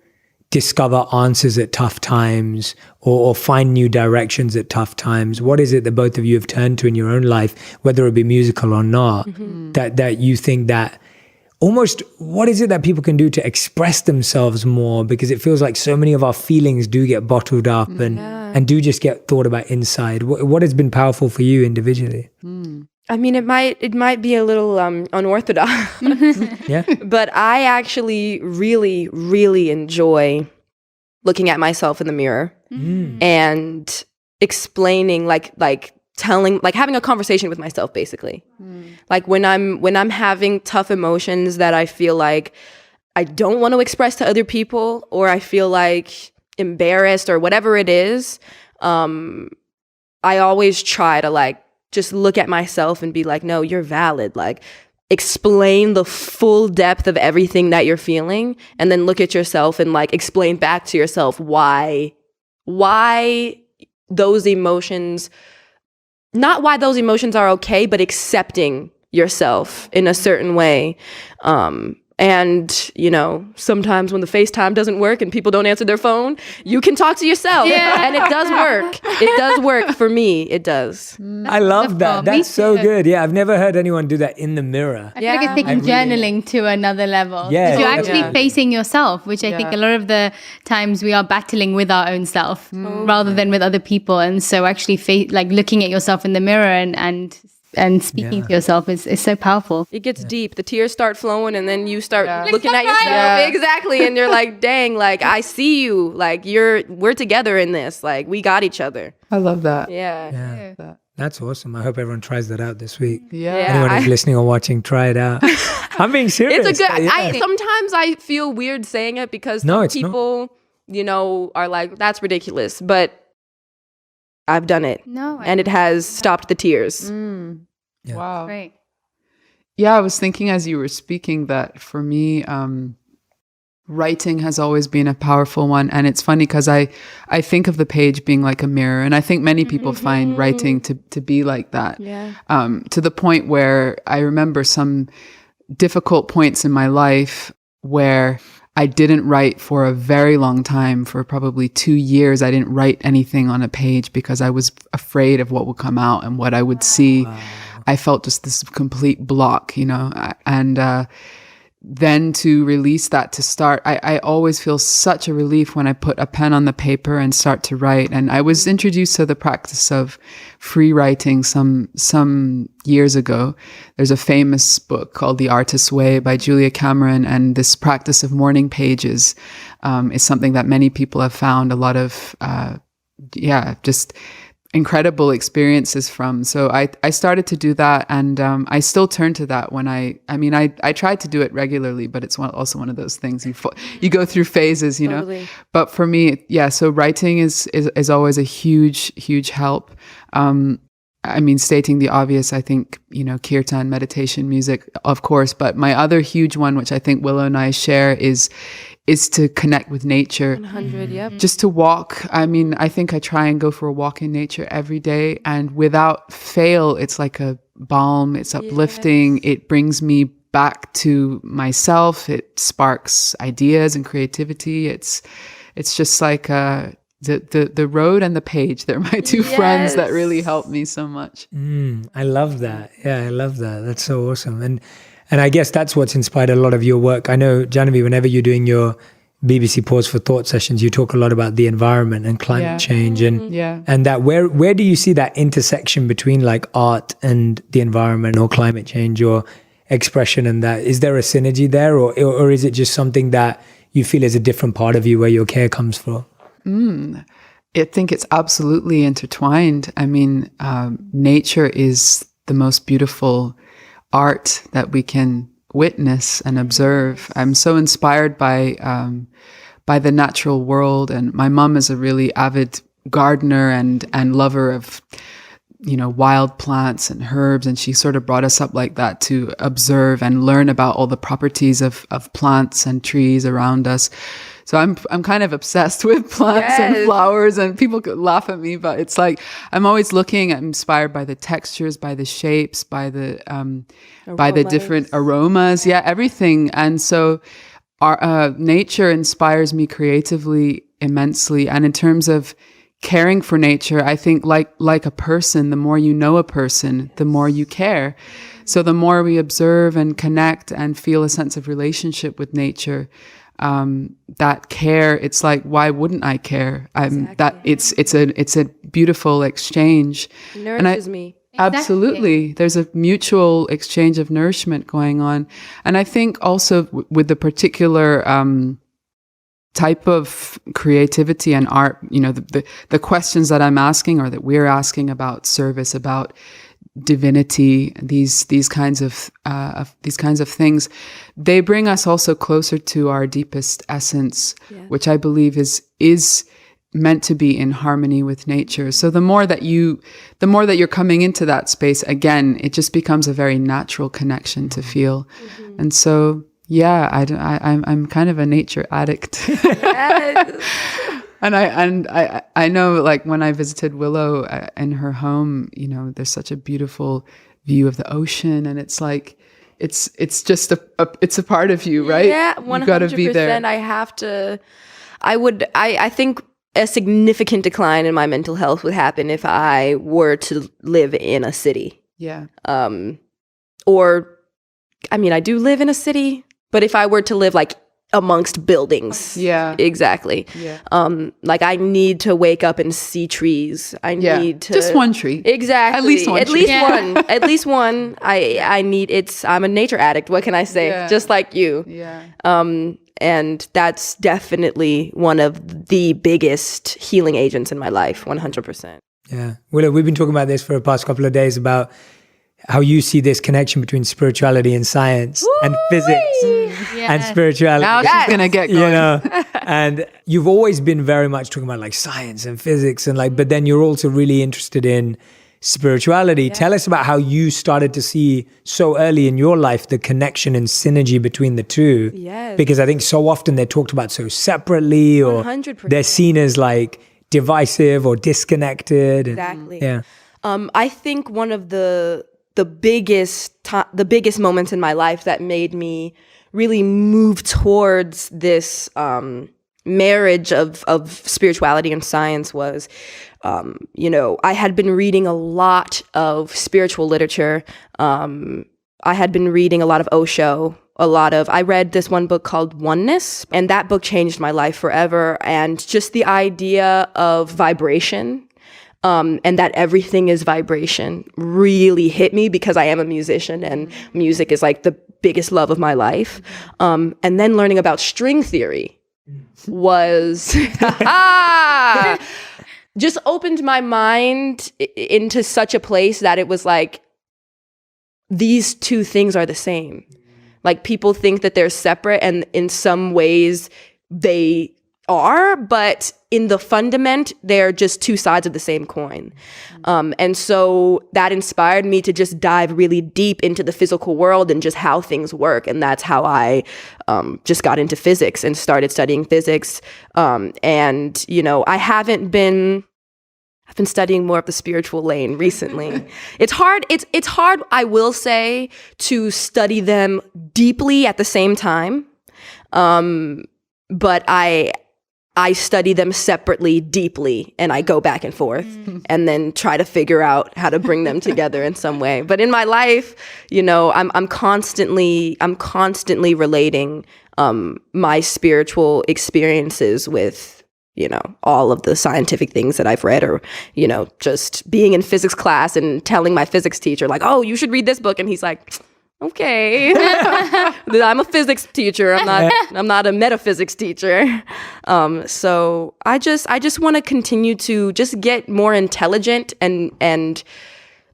discover answers at tough times, or find new directions at tough times? What is it that both of you have turned to in your own life, whether it be musical or not, that you think that almost, what is it that people can do to express themselves more? Because it feels like so many of our feelings do get bottled up and do just get thought about inside. What has been powerful for you individually? I mean, it might be a little unorthodox, Yeah. but I actually really, really enjoy looking at myself in the mirror and explaining, like telling, like having a conversation with myself, basically. Like when I'm having tough emotions that I feel like I don't want to express to other people, or I feel like embarrassed or whatever it is, I always try to just look at myself and be like, no, you're valid. Like, explain the full depth of everything that you're feeling, and then look at yourself and explain back to yourself why those emotions, not why those emotions are okay, but accepting yourself in a certain way. And, sometimes when the FaceTime doesn't work and people don't answer their phone, you can talk to yourself. And it does work. It does work for me. It does. I love that. That's so good. Yeah, I've never heard anyone do that in the mirror. I feel like it's taking journaling to another level. Yeah, You're actually facing yourself, which I think a lot of the times we are battling with our own self rather than with other people. And so actually looking at yourself in the mirror and speaking to yourself is so powerful. It gets deep. The tears start flowing, and then you start looking at yourself. Yeah. Exactly. And you're like, dang, I see you. We're together in this. We got each other. I love that. Yeah. That's awesome. I hope everyone tries that out this week. Yeah. Anyone who's listening or watching, try it out. I'm being serious. It's a good, sometimes I feel weird saying it because people, are like, that's ridiculous. But I've done it. And it has stopped the tears. Yeah. Wow. Great. Yeah, I was thinking as you were speaking that for me, writing has always been a powerful one. And it's funny because I think of the page being like a mirror. And I think many people find writing to be like that. Yeah. To the point where I remember some difficult points in my life where I didn't write for a very long time. For probably 2 years, I didn't write anything on a page because I was afraid of what would come out and what I would see. Wow. I felt just this complete block, and then to release that, to start, I always feel such a relief when I put a pen on the paper and start to write. And I was introduced to the practice of free writing some years ago. There's a famous book called The Artist's Way by Julia Cameron, and this practice of morning pages is something that many people have found a lot of just incredible experiences from. So I started to do that, and I still turn to that when I try to do it regularly, but it's also one of those things you go through phases, you Totally. know. But for me, so writing is always a huge help. Stating the obvious, I think, kirtan, meditation, music, of course, but my other huge one, which I think Willow and I share, is to connect with nature. 100, yep. Just to walk. I think I try and go for a walk in nature every day, and without fail, it's like a balm. It's uplifting. Yes. It brings me back to myself. It sparks ideas and creativity. It's just like the road and the page. They're my two friends that really help me so much. I love that. Yeah, I love that. That's so awesome. And I guess that's what's inspired a lot of your work. I know, Janavi, whenever you're doing your BBC Pause for Thought sessions, you talk a lot about the environment and climate change, and that where do you see that intersection between like art and the environment or climate change or expression, and that? Is there a synergy there, or is it just something that you feel is a different part of you where your care comes from? I think it's absolutely intertwined. Nature is the most beautiful art that we can witness and observe. I'm so inspired by the natural world, and my mom is a really avid gardener and lover of wild plants and herbs, and she sort of brought us up like that to observe and learn about all the properties of plants and trees around us. So I'm kind of obsessed with plants and flowers, and people could laugh at me, but it's like I'm always looking. I'm inspired by the textures, by the shapes, by the different aromas, everything. And so our nature inspires me creatively immensely. And in terms of caring for nature, I think like a person, the more you know a person, the more you care. So the more we observe and connect and feel a sense of relationship with nature, that care, it's like, why wouldn't I care? That it's a beautiful exchange. It nourishes me. Absolutely. There's a mutual exchange of nourishment going on. And I think also with the particular type of creativity and art, the questions that I'm asking or that we're asking about service, about divinity, these kinds of things, they bring us also closer to our deepest essence, which I believe is meant to be in harmony with nature. So the more that you're coming into that space, again, it just becomes a very natural connection to feel. And so I'm kind of a nature addict. And I know, like, when I visited Willow in her home, there's such a beautiful view of the ocean, and it's like it's just it's a part of you, right? Yeah, 100%. You gotta be there. I have to. I think a significant decline in my mental health would happen if I were to live in a city. Yeah. I do live in a city, but if I were to live like amongst buildings. Yeah. Exactly. Yeah. I need to wake up and see trees. I need to just one tree. Exactly. At least one tree. One. At least one. I'm a nature addict. What can I say? Yeah. Just like you. Yeah. And that's definitely one of the biggest healing agents in my life, 100%. Yeah. Willow, we've been talking about this for the past couple of days about how you see this connection between spirituality and science and physics and spirituality. Now she's going to get going. And you've always been very much talking about like science and physics and but then you're also really interested in spirituality. Yeah. Tell us about how you started to see so early in your life the connection and synergy between the two. Yes. Because I think so often they're talked about so separately, or 100%. they're seen as like divisive or disconnected. Exactly. Yeah. I think one of the biggest moments in my life that made me really move towards this marriage of spirituality and science was, I had been reading a lot of spiritual literature. I had been reading a lot of Osho, I read this one book called Oneness, and that book changed my life forever. And just the idea of vibration, and that everything is vibration really hit me, because I am a musician and music is like the biggest love of my life. And then learning about string theory was just opened my mind into such a place that it was like, these two things are the same. Like, people think that they're separate, and in some ways they are, but in the fundament, they're just two sides of the same coin. And so that inspired me to just dive really deep into the physical world and just how things work. And that's how I just got into physics and started studying physics. And, you know, I've been studying more of the spiritual lane recently. It's hard, I will say, to study them deeply at the same time. But I study them separately, deeply, and I go back and forth and then try to figure out how to bring them together in some way. But in my life, you know, I'm constantly relating my spiritual experiences with, you know, all of the scientific things that I've read, or, you know, just being in physics class and telling my physics teacher, like, oh, you should read this book. And he's like, okay, I'm a physics teacher. I'm not a metaphysics teacher. So I just want to continue to just get more intelligent and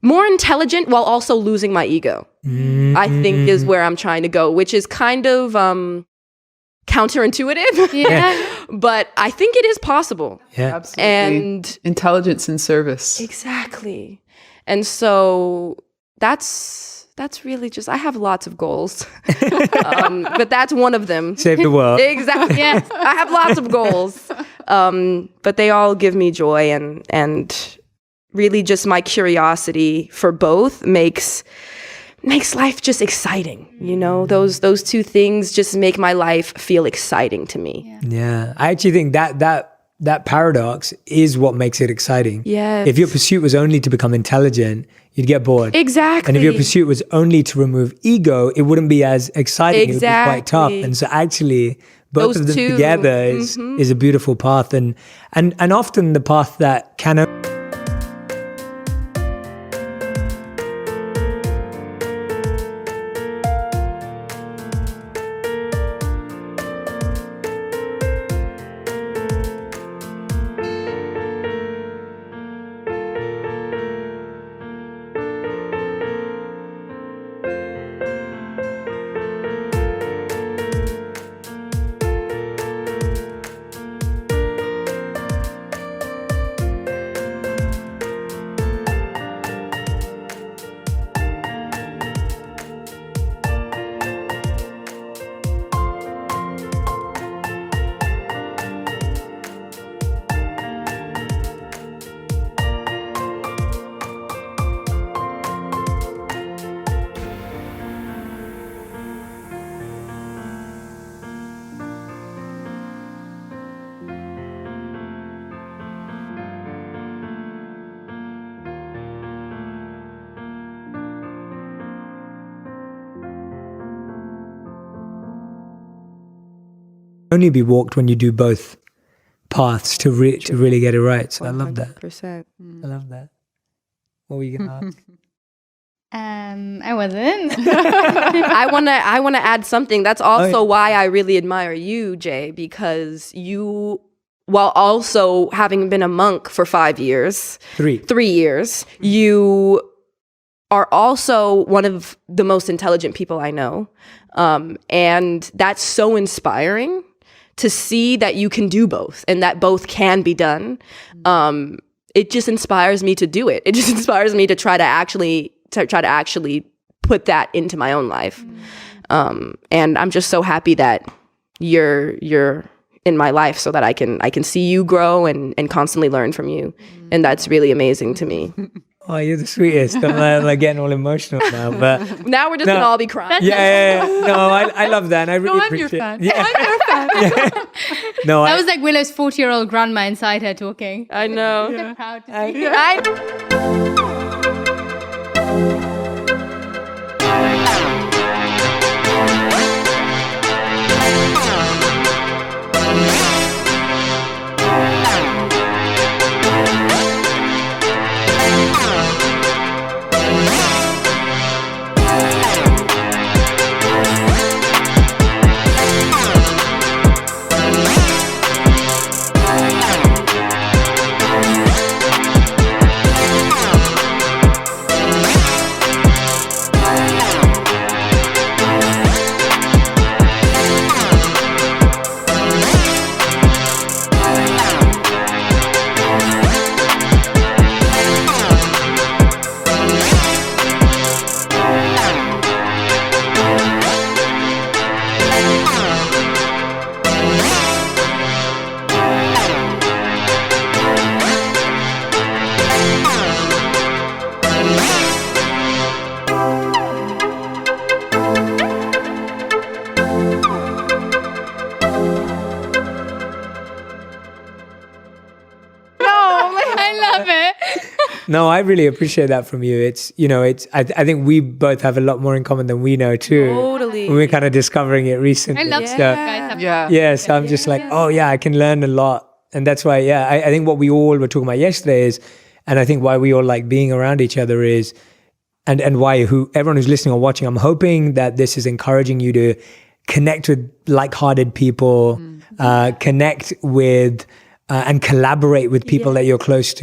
more intelligent while also losing my ego. I think is where I'm trying to go, which is kind of counterintuitive. Yeah. But I think it is possible. Yeah, absolutely. And intelligence in service. Exactly. And so that's really just, I have lots of goals, but that's one of them. Save the world. Exactly. Yes. I have lots of goals, but they all give me joy, and really just my curiosity for both makes life just exciting. You know, those two things just make my life feel exciting to me. Yeah. I actually think that paradox is what makes it exciting. Yes. If your pursuit was only to become intelligent, you'd get bored. Exactly. And if your pursuit was only to remove ego, it wouldn't be as exciting. Exactly. It would be quite tough. And so actually, both Those of them two, together is a beautiful path. And often the path that can only be walked when you do both paths to really get it right. So 100%. I love that. 100%. I love that. What were you gonna ask? I wasn't. I wanna add something. That's also why I really admire you, Jay, because you, while also having been a monk for 5 years, 3 years, you are also one of the most intelligent people I know. And that's so inspiring to see that you can do both and that both can be done. It just inspires me to do it. It just inspires me to try to actually put that into my own life. And I'm just so happy that you're in my life so that I can see you grow and constantly learn from you. And that's really amazing to me. Oh, you're the sweetest. I'm like getting all emotional now, but now we're just gonna all be crying. Yeah. No, I love that. And I really appreciate it. I'm your fan. Yeah. No, that was like Willow's 40-year-old grandma inside her talking. I know. So proud to see. No, I really appreciate that from you. It's, I think we both have a lot more in common than we know too. Totally. We're kind of discovering it recently. I love Yeah. that you guys have Yeah. So I'm just like, oh yeah, I can learn a lot. And that's why, I think what we all were talking about yesterday is, and I think why we all like being around each other is, and why everyone who's listening or watching, I'm hoping that this is encouraging you to connect with like-hearted people, connect with and collaborate with people that you're close to.